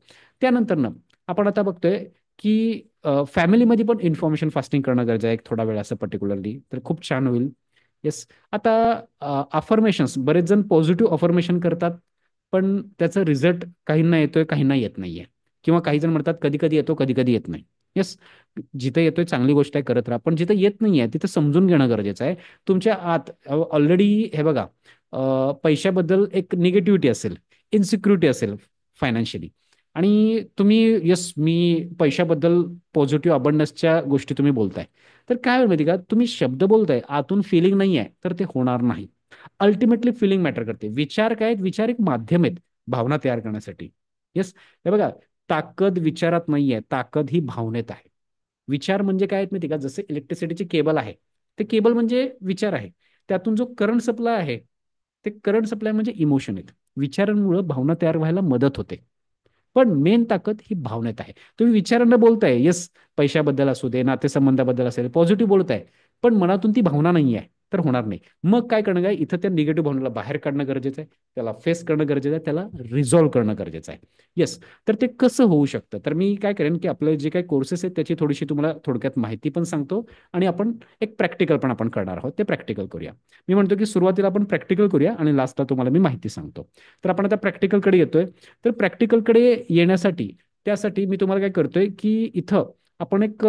त्यानंतरनं आपण आता बघतोय की फॅमिलीमध्ये पण इन्फॉर्मेशन फास्टिंग करणं गरजेचं आहे एक थोडा वेळ, असं पर्टिक्युलरली तर खूप छान होईल. येस. आता अफर्मेशन्स, बरेच जण पॉझिटिव्ह अफर्मेशन करतात, पण त्याचा रिझल्ट काहींना येतोय, काहींना येत नाहीये. किंवा काही जण म्हणतात कधी कधी येतो, कधी कधी येत नाही. येस. जिथं येतोय चांगली गोष्ट आहे, करत राहा, पण जिथं येत नाहीये तिथं समजून घेणं गरजेचं आहे. तुमच्या आत ऑलरेडी हे बघा, पैशाबद्दल एक निगेटिव्हिटी असेल, इन्सिक्युरिटी असेल फायनान्शियली, आणि तुम्ही, यस, मी पैशाबद्दल पॉझिटिव्ह अबंडन्सच्या गोष्टी तुम्ही बोलताय, तर काय होईल माहिती का, तुम्ही शब्द बोलताय, आतून फिलिंग नाही आहे, तर ते होणार नाही. अल्टिमेटली फिलिंग मॅटर करते. विचार काय आहेत, विचार एक माध्यम आहेत भावना तयार करण्यासाठी. येस. हे बघा, ताकद विचारात नाहीये, ताकद ही भावनेत आहे. विचार म्हणजे काय आहेत माहिती का, जसे इलेक्ट्रिसिटीचे केबल आहे, ते केबल म्हणजे विचार आहे. त्यातून जो करंट सप्लाय आहे, ते करंट सप्लाय म्हणजे इमोशन आहेत. विचारांमुळे भावना तयार व्हायला मदत होते. पण मेन ताकद ही भावनेत आहे. तुम्ही विचारांना बोलताय, येस, पैशाबद्दल असू दे, नातेसंबंधाबद्दल असेल, पॉझिटिव्ह बोलताय, पण मनातून ती भावना नाही आहे, तर होणार नाही. मग काय करणं, काय इथं त्या निगेटिव्ह भावनेला बाहेर काढणं गरजेचं आहे, त्याला फेस करणं गरजेचं आहे, त्याला रिझॉल्व्ह करणं गरजेचं आहे. येस. तर ते कसं होऊ शकतं, तर मी काय करेन की आपले जे काही कोर्सेस आहेत त्याची थोडीशी तुम्हाला थोडक्यात माहिती पण सांगतो, आणि आपण एक प्रॅक्टिकल पण आपण करणार आहोत, ते प्रॅक्टिकल करूया. मी म्हणतो की सुरुवातीला आपण प्रॅक्टिकल करूया आणि लास्टला तुम्हाला मी माहिती सांगतो. तर आपण आता प्रॅक्टिकलकडे येतोय. तर प्रॅक्टिकलकडे येण्यासाठी, त्यासाठी मी तुम्हाला काय करतोय की इथं आपण एक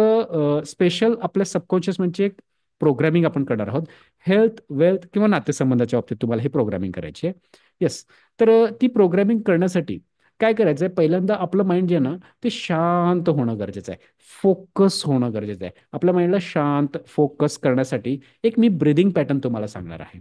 स्पेशल आपल्या सबकॉन्शियस म्हणजे एक प्रोग्रामिंग आपण करणार आहोत. हेल्थ, वेल्थ किंवा नातेसंबंधाच्या बाबतीत तुम्हाला हे प्रोग्रामिंग करायची आहे. येस. तर ती प्रोग्रामिंग करण्यासाठी काय करायचं आहे, पहिल्यांदा आपलं माइंड जे आहे ना, ते शांत होणं गरजेचं आहे. फोकस होणं गरजेचं आहे. आपल्या माइंडला शांत फोकस करण्यासाठी एक मी ब्रिदिंग पॅटर्न तुम्हाला सांगणार आहे.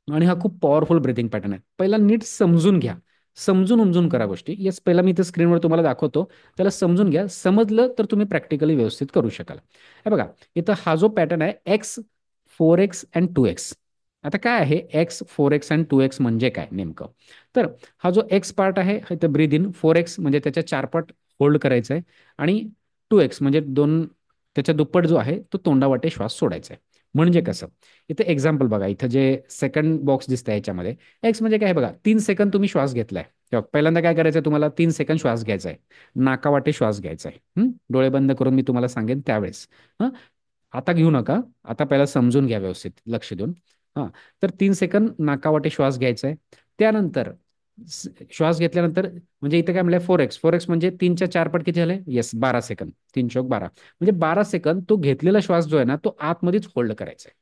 आणि हा खूप पॉवरफुल ब्रिथिंग पॅटर्न आहे. पहिला नीट समजून घ्या, समजून उमजून करा गोष्टी. येस, पहिला मी इथे स्क्रीनवर तुम्हाला दाखवतो, त्याला समजून घ्या. समजलं तर तुम्ही प्रॅक्टिकली व्यवस्थित करू शकाल. हे बघा, इथं हा जो पॅटर्न आहे, एक्स, 4x अँड 2x. आता काय आहे एक्स, 4x अँड 2x म्हणजे काय नेमकं, तर हा जो एक्स पार्ट आहे इथं ब्रीद इन, 4x म्हणजे त्याच्या 4 पट होल्ड करायचं आहे, आणि 2x म्हणजे त्याच्या दुप्पट जो आहे तो तोंडावाटे श्वास सोडायचा आहे. म्हणजे कसं, इथे एक्झाम्पल बघा, इथं जे सेकंड बॉक्स दिसतंय याच्यामध्ये, एक्स म्हणजे काय बघा, 3 सेकंद तुम्ही श्वास घेतलाय. तेव्हा पहिल्यांदा काय करायचं, तुम्हाला 3 सेकंद श्वास घ्यायचा आहे, नाकावाटे श्वास घ्यायचा आहे. डोळे बंद करून मी तुम्हाला सांगेन त्यावेळेस. हं. आता घेऊ नका, आता पहिला समजून घ्या व्यवस्थित लक्ष देऊन. हां. तर 3 सेकंद नाकावाटे श्वास घ्यायचा आहे. त्यानंतर श्वास घेतल्यानंतर, म्हणजे इथे काय म्हणलं, 4x, 4x म्हणजे 3च्या 4 पट किती झाले, येस, 12 सेकंद, 3 चौक 12, म्हणजे 12 सेकंद तो घेतलेला श्वास जो आहे ना, तो आतमध्येच होल्ड करायचा आहे.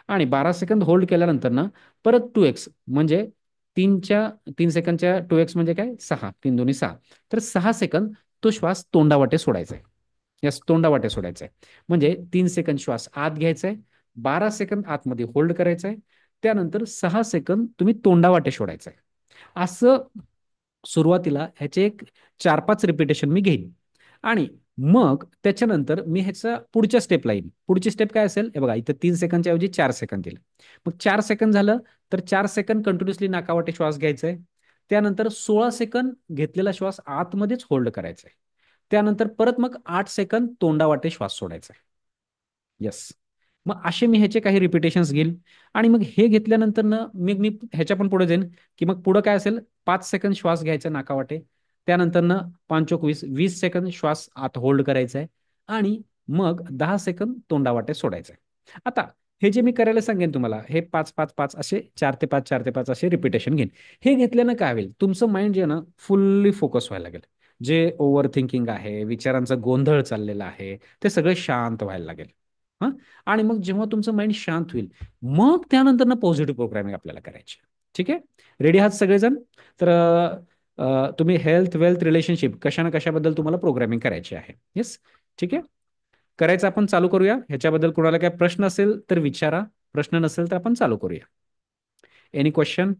आणि 12 सेकंद होल्ड केल्यानंतर ना, परत 2x म्हणजे 3 सेकंदच्या 2x म्हणजे काय, 6, 3 दूनी 6, तर 6 सेकंद तो श्वास तोंडावाटे सोडायचा आहे. यस, तोंडावाटे सोडायचा आहे. म्हणजे 3 सेकंद श्वास आत घ्यायचा आहे, 12 सेकंद आतमध्ये होल्ड करायचा आहे, त्यानंतर 6 सेकंद तुम्ही तोंडावाटे सोडायचं आहे. असं सुरुवातीला ह्याचे एक 4-5 रिपिटेशन मी घेईन, आणि मग त्याच्यानंतर मी ह्याचा पुढच्या स्टेपला येईन. पुढची स्टेप काय असेल, हे बघा, इथं 3 सेकंदच्या ऐवजी 4 सेकंद दिले. मग 4 सेकंद झालं, तर 4 सेकंद कंटिन्युअसली नाकावाटे श्वास घ्यायचा आहे. त्यानंतर 16 सेकंद घेतलेला श्वास आतमध्येच होल्ड करायचा आहे. त्यानंतर परत मग 8 सेकंद तोंडावाटे श्वास सोडायचा आहे. येस. मग असे मी ह्याचे काही रिपिटेशन्स घेईल, आणि मग हे घेतल्यानंतर ना, मग मी ह्याच्या पण पुढे जाईन, की मग पुढं काय असेल, 5 सेकंद श्वास घ्यायचा नाकावाटे, त्यानंतर ना 5 चोक 20, 20 सेकंद श्वास आत होल्ड करायचा आहे, आणि मग 10 सेकंद तोंडावाटे सोडायचं आहे. आता हे जे मी करायला सांगेन तुम्हाला, हे 5-5-5 असे 4 ते 5, 4 ते 5 असे रिपिटेशन घेईन. हे घेतल्यानं काय होईल, तुमचं माइंड जे आहे ना, फुल्ली फोकस व्हायला लागेल. जे ओव्हर थिंकिंग आहे, विचारांचा गोंधळ चाललेला आहे, ते सगळं शांत व्हायला लागेल. हां. आणि मग जेव्हा तुमचं माइंड शांत होईल, मग त्यानंतर ना पॉझिटिव्ह प्रोग्रामिंग आपल्याला करायची. ठीक आहे. रेडी आहात सगळेजण. तर तुम्ही हेल्थ, वेल्थ, रिलेशनशिप कशा ना कशाबद्दल तुम्हाला प्रोग्रामिंग करायची आहे. येस. ठीक आहे. करायचं, आपण चालू करूया. ह्याच्याबद्दल कोणाला काय प्रश्न असेल तर विचारा, प्रश्न नसेल तर आपण चालू करूया. एनी क्वेश्चन,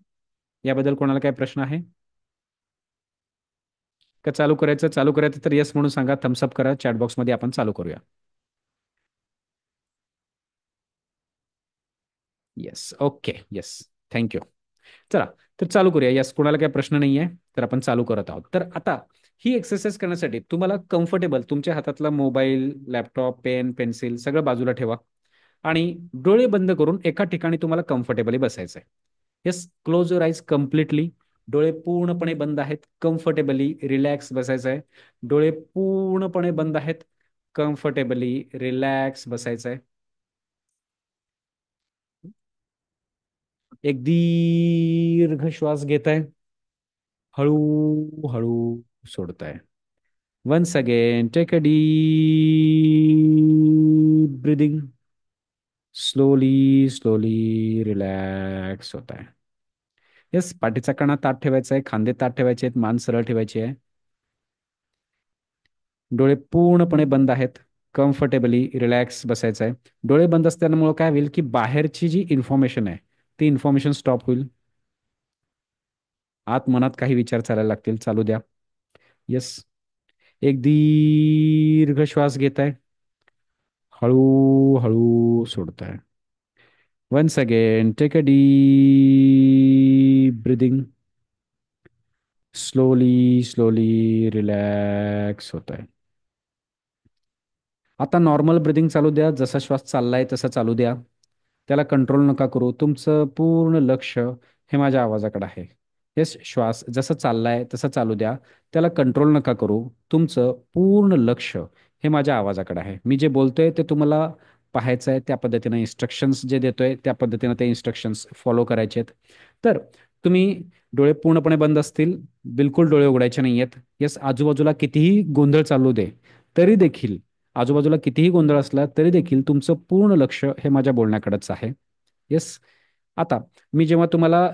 याबद्दल कोणाला काय प्रश्न आहे का? चालू करायचं, चालू करायचं तर येस म्हणून सांगा, थम्सअप करा चॅट बॉक्समध्ये, आपण चालू करूया. Yes, okay, yes, thank you. चला, तर चालू करूया. यस, कोणाला काही प्रश्न नाही आहे तर आपण चालू करत आहोत. तर आता ही एक्सरसाइज करण्यासाठी तुम्हाला कम्फर्टेबल तुमच्या हातातला मोबाईल, लॅपटॉप, पेन, पेन्सिल सगळं बाजूला ठेवा, आणि डोळे बंद करून एका ठिकाणी तुम्हाला कम्फर्टेबली बसायचं आहे. Yes, close your eyes completely. डोळे पूर्णपणे बंद आहेत, कम्फर्टेबली रिलॅक्स बसायचं आहे. डोळे पूर्णपणे बंद आहेत, कम्फर्टेबली रिलॅक्स बसायचं आहे. एक दीर्घ श्वास घेताय, हळूहळू सोडताय. Once again take a deep breathing. Slowly slowly relax होत आहे. येस, पाठीचा कणा ताठ ठेवायचा आहे, खांदे ताठ ठेवायचे आहेत, मान सरळ ठेवायची आहे. डोळे पूर्णपणे बंद आहेत, कम्फर्टेबली रिलॅक्स बसायचं आहे. डोळे बंद असल्यामुळे काय होईल की बाहेरची जी इन्फॉर्मेशन आहे ती इन्फॉर्मेशन स्टॉप होईल. आत मनात काही विचार चालायला लागतील, चालू द्या. येस. एक दीर्घ श्वास घेताय, हळूहळू सोडताय. Once again take a deep breathing. Slowly slowly relax होत आहे. आता नॉर्मल ब्रिदिंग चालू द्या, जसा श्वास चाललाय तसा चालू द्या. त्याला कंट्रोल नका करू. तुमचं पूर्ण लक्ष हे माझ्या आवाजाकडे आहे. येस, श्वास जसा चाललाय तसा चालू द्या. त्याला कंट्रोल नका करू. तुमचं पूर्ण लक्ष हे माझ्या आवाजाकडे आहे. मी जे बोलतोय ते तुम्हाला पाहायचं आहे, त्या पद्धतीनं इन्स्ट्रक्शन्स जे देतोय त्या पद्धतीनं ते इन्स्ट्रक्शन्स फॉलो करायचे आहेत. तर तुम्ही डोळे पूर्णपणे बंद असतील, बिलकुल डोळे उघडायचे नाही आहेत. येस, आजूबाजूला कितीही गोंधळ चालू दे तरी देखील, आजूबाजूला कितीही गोंधळ असला तरी देखील तुमचं पूर्ण लक्ष हे माझ्या बोलण्याकडेच आहे. येस. आता मी जेव्हा तुम्हाला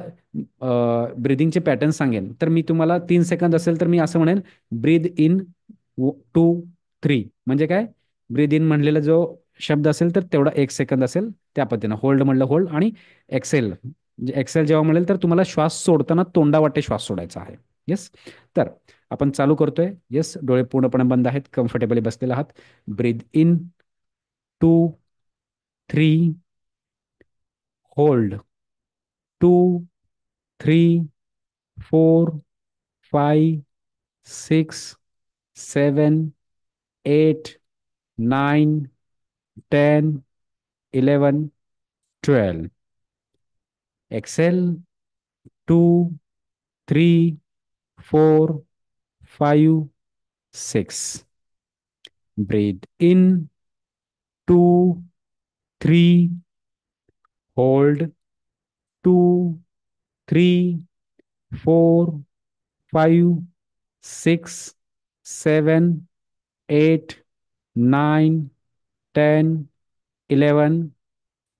ब्रिदिंगचे पॅटर्न सांगेन, तर मी तुम्हाला 3 सेकंद असेल तर मी असं म्हणेन, ब्रीद इन 2, 3. म्हणजे काय, ब्रीद इन म्हणलेला जो शब्द असेल तर तेवढा 1 सेकंद असेल, त्या पद्धतीनं होल्ड म्हणलं होल्ड, आणि एक्सेल म्हणजे एक्सेल जेव्हा म्हणेल तर तुम्हाला श्वास सोडताना तोंडावाटे श्वास सोडायचा आहे. येस. तर आपण चालू करतोय. येस, डोळे पूर्णपणे बंद आहेत, कम्फर्टेबली बसलेले आहात. Breathe in 2, 3, hold 2, 3, 4, 5, 6, 7, 8, 9, 10, 11, 12. Exhale. 2, 3, 4, 5, 6. Breathe in. 2, 3. Hold. 2, 3, 4, 5, 6, 7, 8, 9, 10, 11,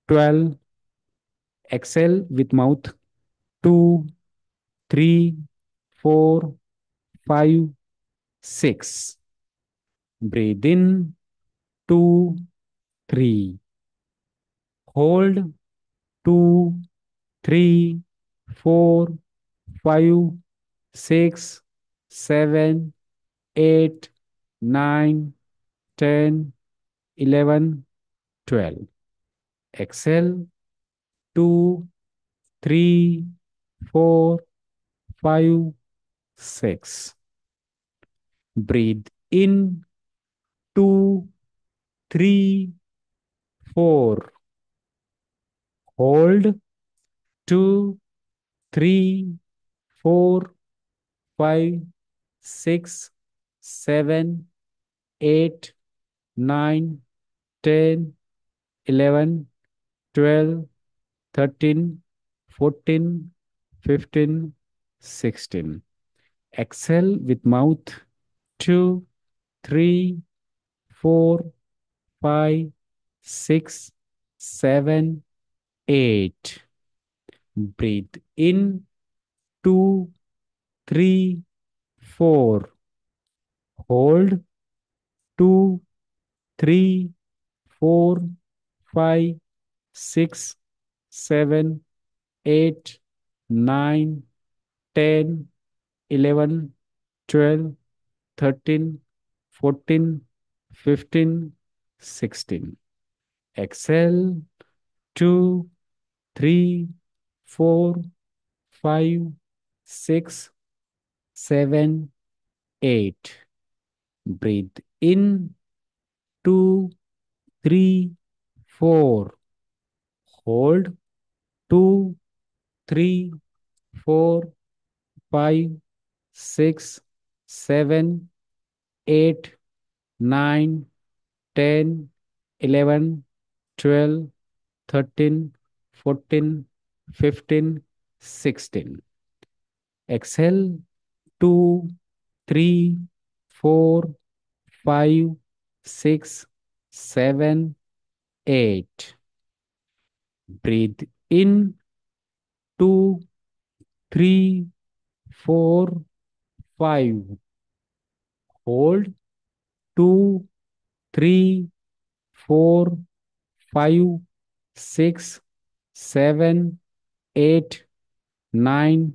12. Exhale with mouth. 2, 3, 4, 5, 6. Breathe in. 2, 3. Hold. 2, 3, 4, 5, 6, 7, 8, 9, 10, 11, 12. Exhale. 2, 3, 4, 5, 6. Breathe in. 2, 3, 4. Hold. 2, 3, 4, 5, 6, 7, 8, 9, 10, 11, 12, 13, 14, 15, 16. Exhale with mouth. 2, 3, 4, 5, 6, 7, 8. Breathe in. 2, 3, 4. Hold. 2, 3, 4, 5, 6, 7, 8, 9, 10, 11, 12, 13, 14, 15, 16. Exhale. 2, 3, 4, 5, 6, 7, 8. Breathe in. 2, 3, 4. Hold. 2, 3, 4, 5, 6, 7, 8, 9, 10, 11, 12, 13, 14, 15, 16. Exhale. 2, 3, 4, 5, 6, 7, 8. Breathe in. 2, 3, 4, 5. Hold. 2, 3, 4, 5, 6, 7, 8, 9,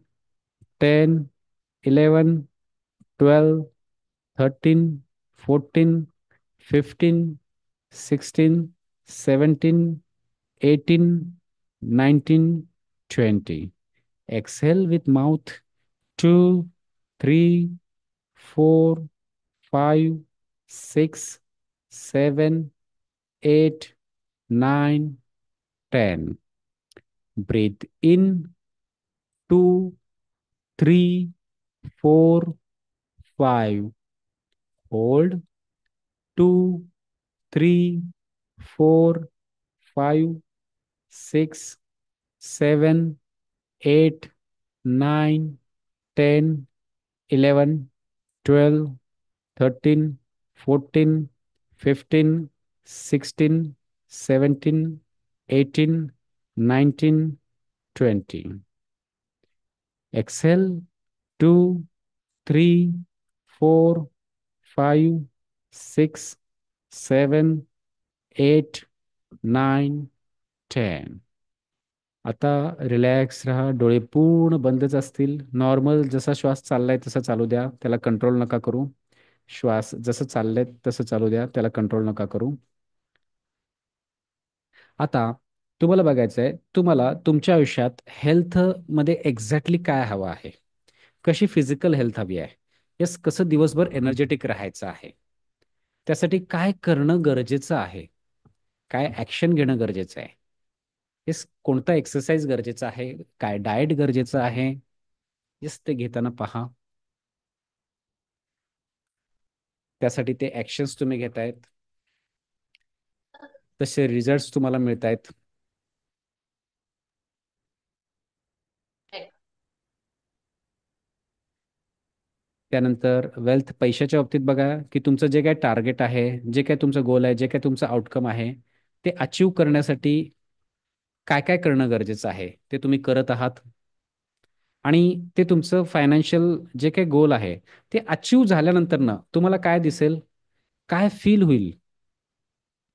10, 11, 12, 13, 14, 15, 16, 17, 18, 19, 20. Exhale with mouth. 2, 3, 4, 5, 6, 7, 8, 9, 10. Breathe in. 2, 3, 4, 5. Hold. 2, 3, 4, 5, 6, 7, 8, 9, 10, 11, 12, 13, 14, 15, 16, 17, 18, 19, 20. Exhale. 2, 3, 4, 5, 6, 7, 8, 9, 10. आता relax राहा. डोळे पूर्ण बंदच असतील. Normal जसा श्वास चाललाय तसा चालू द्या. त्याला कंट्रोल नका करू. श्वास जसं चाललंय तसं चालू द्या. त्याला कंट्रोल नका करू. आता तुम्हाला बघायचं आहे, तुम्हाला तुमच्या आयुष्यात हेल्थमध्ये एक्झॅक्टली काय हवं आहे. कशी फिजिकल हेल्थ हवी आहे. येस, कसं दिवसभर एनर्जेटिक राहायचं आहे. त्यासाठी काय करणं गरजेचं आहे. काय ॲक्शन घेणं गरजेचं आहे. येस, कोणता एक्सरसाइज गरजेचा आहे. काय डाएट गरजेचं आहे. येस, ते घेताना पहा. त्यासाठी ते ॲक्शन्स तुम्ही घेतायत, तसे रिझल्ट्स तुम्हाला मिळत आहेत. त्यानंतर वेल्थ पैशाच्या बाबतीत बघा की तुमचं जे काय टार्गेट आहे, जे काय तुमचं गोल आहे, जे काय तुमचं आउटकम आहे, ते अचीव करण्यासाठी काय काय करणं गरजेचं आहे ते तुम्ही करत आहात. आणि ते तुमचं फायनान्शियल जे काही गोल आहे ते अचीव झाल्यानंतर ना तुम्हाला काय दिसेल, काय फील होईल,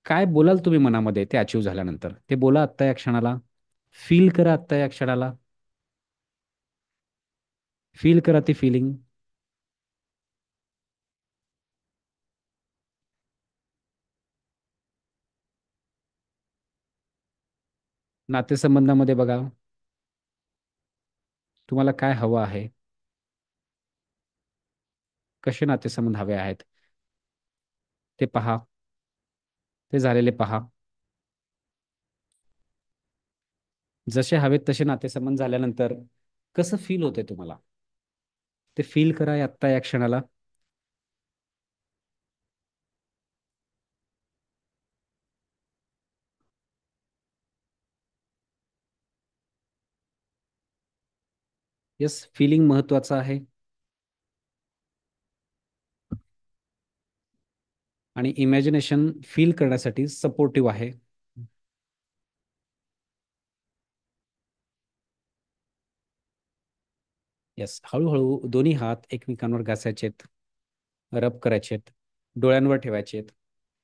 काय बोलाल तुम्ही मनामध्ये ते अचीव झाल्यानंतर, ते बोला आत्ता या क्षणाला. फील करा आत्ता या क्षणाला. फील करा ती फिलिंग. नातेसंबंधामध्ये बघा तुम्हाला काय हवं आहे. कसे नातेसंबंध हवे आहेत ते पहा. ते झालेले पहा. जसे हवेत तसे नातेसंबंध झाल्यानंतर कसं फील होतंय तुम्हाला, ते फील करा आत्ता या क्षणाला. येस, फिलिंग महत्वाचं आहे. आणि इमॅजिनेशन फील करण्यासाठी सपोर्टिव्ह आहे. येस, हळूहळू दोन्ही हात एकमेकांवर घासायचेत, रब करायचेत, डोळ्यांवर ठेवायचेत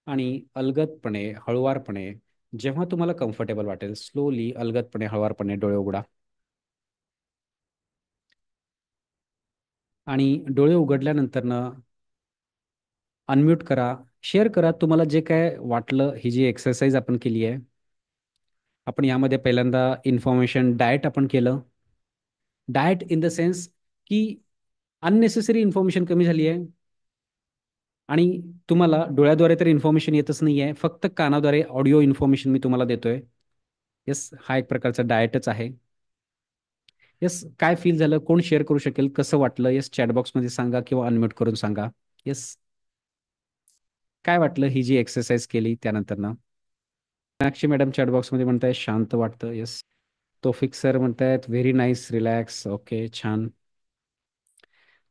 आणि अलगदपणे, हळुवारपणे, जेव्हा तुम्हाला कम्फर्टेबल वाटेल स्लोली, अलगदपणे, हळुवारपणे डोळे उघडा. आणि डोळे उघडल्यानंतर ना अनम्यूट करा, शेअर करा तुम्हाला जे काय वाटलं. ही जी एक्सरसाइज आपण केली आहे, आपण यामध्ये पहिल्यांदा इन्फॉर्मेशन डाएट आपण केलं. डाएट इन द सेन्स की अननेसेसरी इन्फॉर्मेशन कमी झाली आहे. आणि तुम्हाला डोळ्याद्वारे तर इन्फॉर्मेशन येतच नाही आहे, फक्त कानाद्वारे ऑडिओ इन्फॉर्मेशन मी तुम्हाला देतोय. येस, हा एक प्रकारचा डाएटच आहे. येस, काय फील झालं, कोण शेअर करू शकेल, कसं वाटलं. येस, चॅटबॉक्समध्ये सांगा किंवा अनम्यूट करून सांगा. येस, काय वाटलं ही जी एक्सरसाइज केली त्यानंतर ना. मीनाक्षी मॅडम चॅटबॉक्समध्ये म्हणताय शांत वाटतं. येस, तोफिक सर म्हणतायत व्हेरी नाईस, रिलॅक्स. ओके, छान.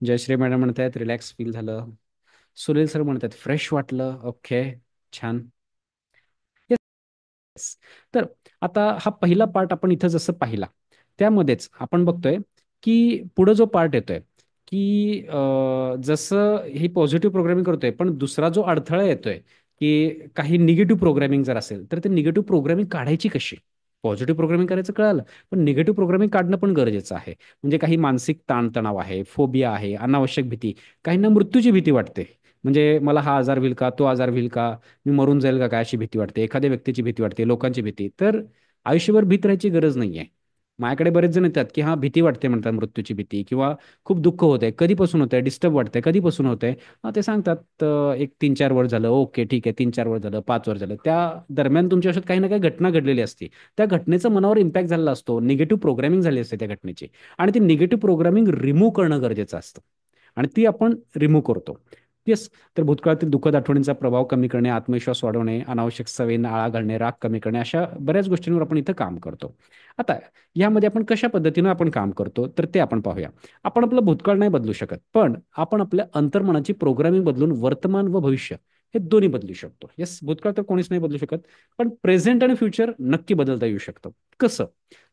जयश्री मॅडम म्हणतायत रिलॅक्स फील झालं. सुनील सर म्हणतात फ्रेश वाटलं. ओके, छान. Yes. तर आता हा पहिला पार्ट आपण इथं जसं पाहिला त्यामध्येच आपण बघतोय की पुढे जो पार्ट येतोय की जसं ही पॉझिटिव्ह प्रोग्रामिंग करतोय, पण दुसरा जो अडथळा येतोय की काही निगेटिव्ह प्रोग्रामिंग जर असेल तर ते निगेटिव्ह प्रोग्रामिंग काढायची कशी. पॉझिटिव्ह प्रोग्रामिंग करायचं कळालं, पण निगेटिव्ह प्रोग्रामिंग काढणं पण गरजेचं आहे. म्हणजे काही मानसिक ताणतणाव आहे, फोबिया आहे, अनावश्यक भीती, काहींना मृत्यूची भीती वाटते. म्हणजे मला हा आजार होईल का, तो आजार होईल का, मी मरून जाईल का काय, अशी भीती वाटते, एखाद्या व्यक्तीची भीती वाटते, लोकांची भीती. तर आयुष्यभर भीत राहायची गरज नाहीये. माझ्याकडे बरेच जण येतात की हा भीती वाटते म्हणतात, मृत्यूची भीती, किंवा खूप दुःख होत आहे, कधीपासून होत आहे, डिस्टर्ब वाटतंय, कधीपासून होत आहे. ते सांगतात एक 3-4 वर्ष झालं. ओके, ठीक आहे, 3-4 वर्ष झालं, 5 वर्ष झालं. त्या दरम्यान तुमच्या आयुष्यात काही ना काही घटना घडलेली असते. त्या घटनेचा मनावर इम्पॅक्ट झालेला असतो, निगेटिव्ह प्रोग्रामिंग झाली असते त्या घटनेची. आणि ती निगेटिव्ह प्रोग्रामिंग रिमूव्ह करणं गरजेचं असतं, आणि ती आपण रिमूव्ह करतो. येस. तर भूतकाळातील दुःखद आठवणींचा प्रभाव कमी करणे, आत्मविश्वास वाढवणे, अनावश्यक सवयींना आळा घालणे, राग कमी करणे, अशा बऱ्याच गोष्टींवर आपण इथं काम करतो. आता यामध्ये आपण कशा पद्धतीनं आपण काम करतो तर ते आपण पाहूया. आपण आपलं भूतकाळ नाही बदलू शकत, पण आपण आपल्या अंतर्मनाची प्रोग्रामिंग बदलून वर्तमान व भविष्य हे दोन्ही बदलू शकतो. येस, भूतकाळ तर कोणीच नाही बदलू शकत, पण प्रेझेंट आणि फ्युचर नक्की बदलता येऊ शकतं. कसं?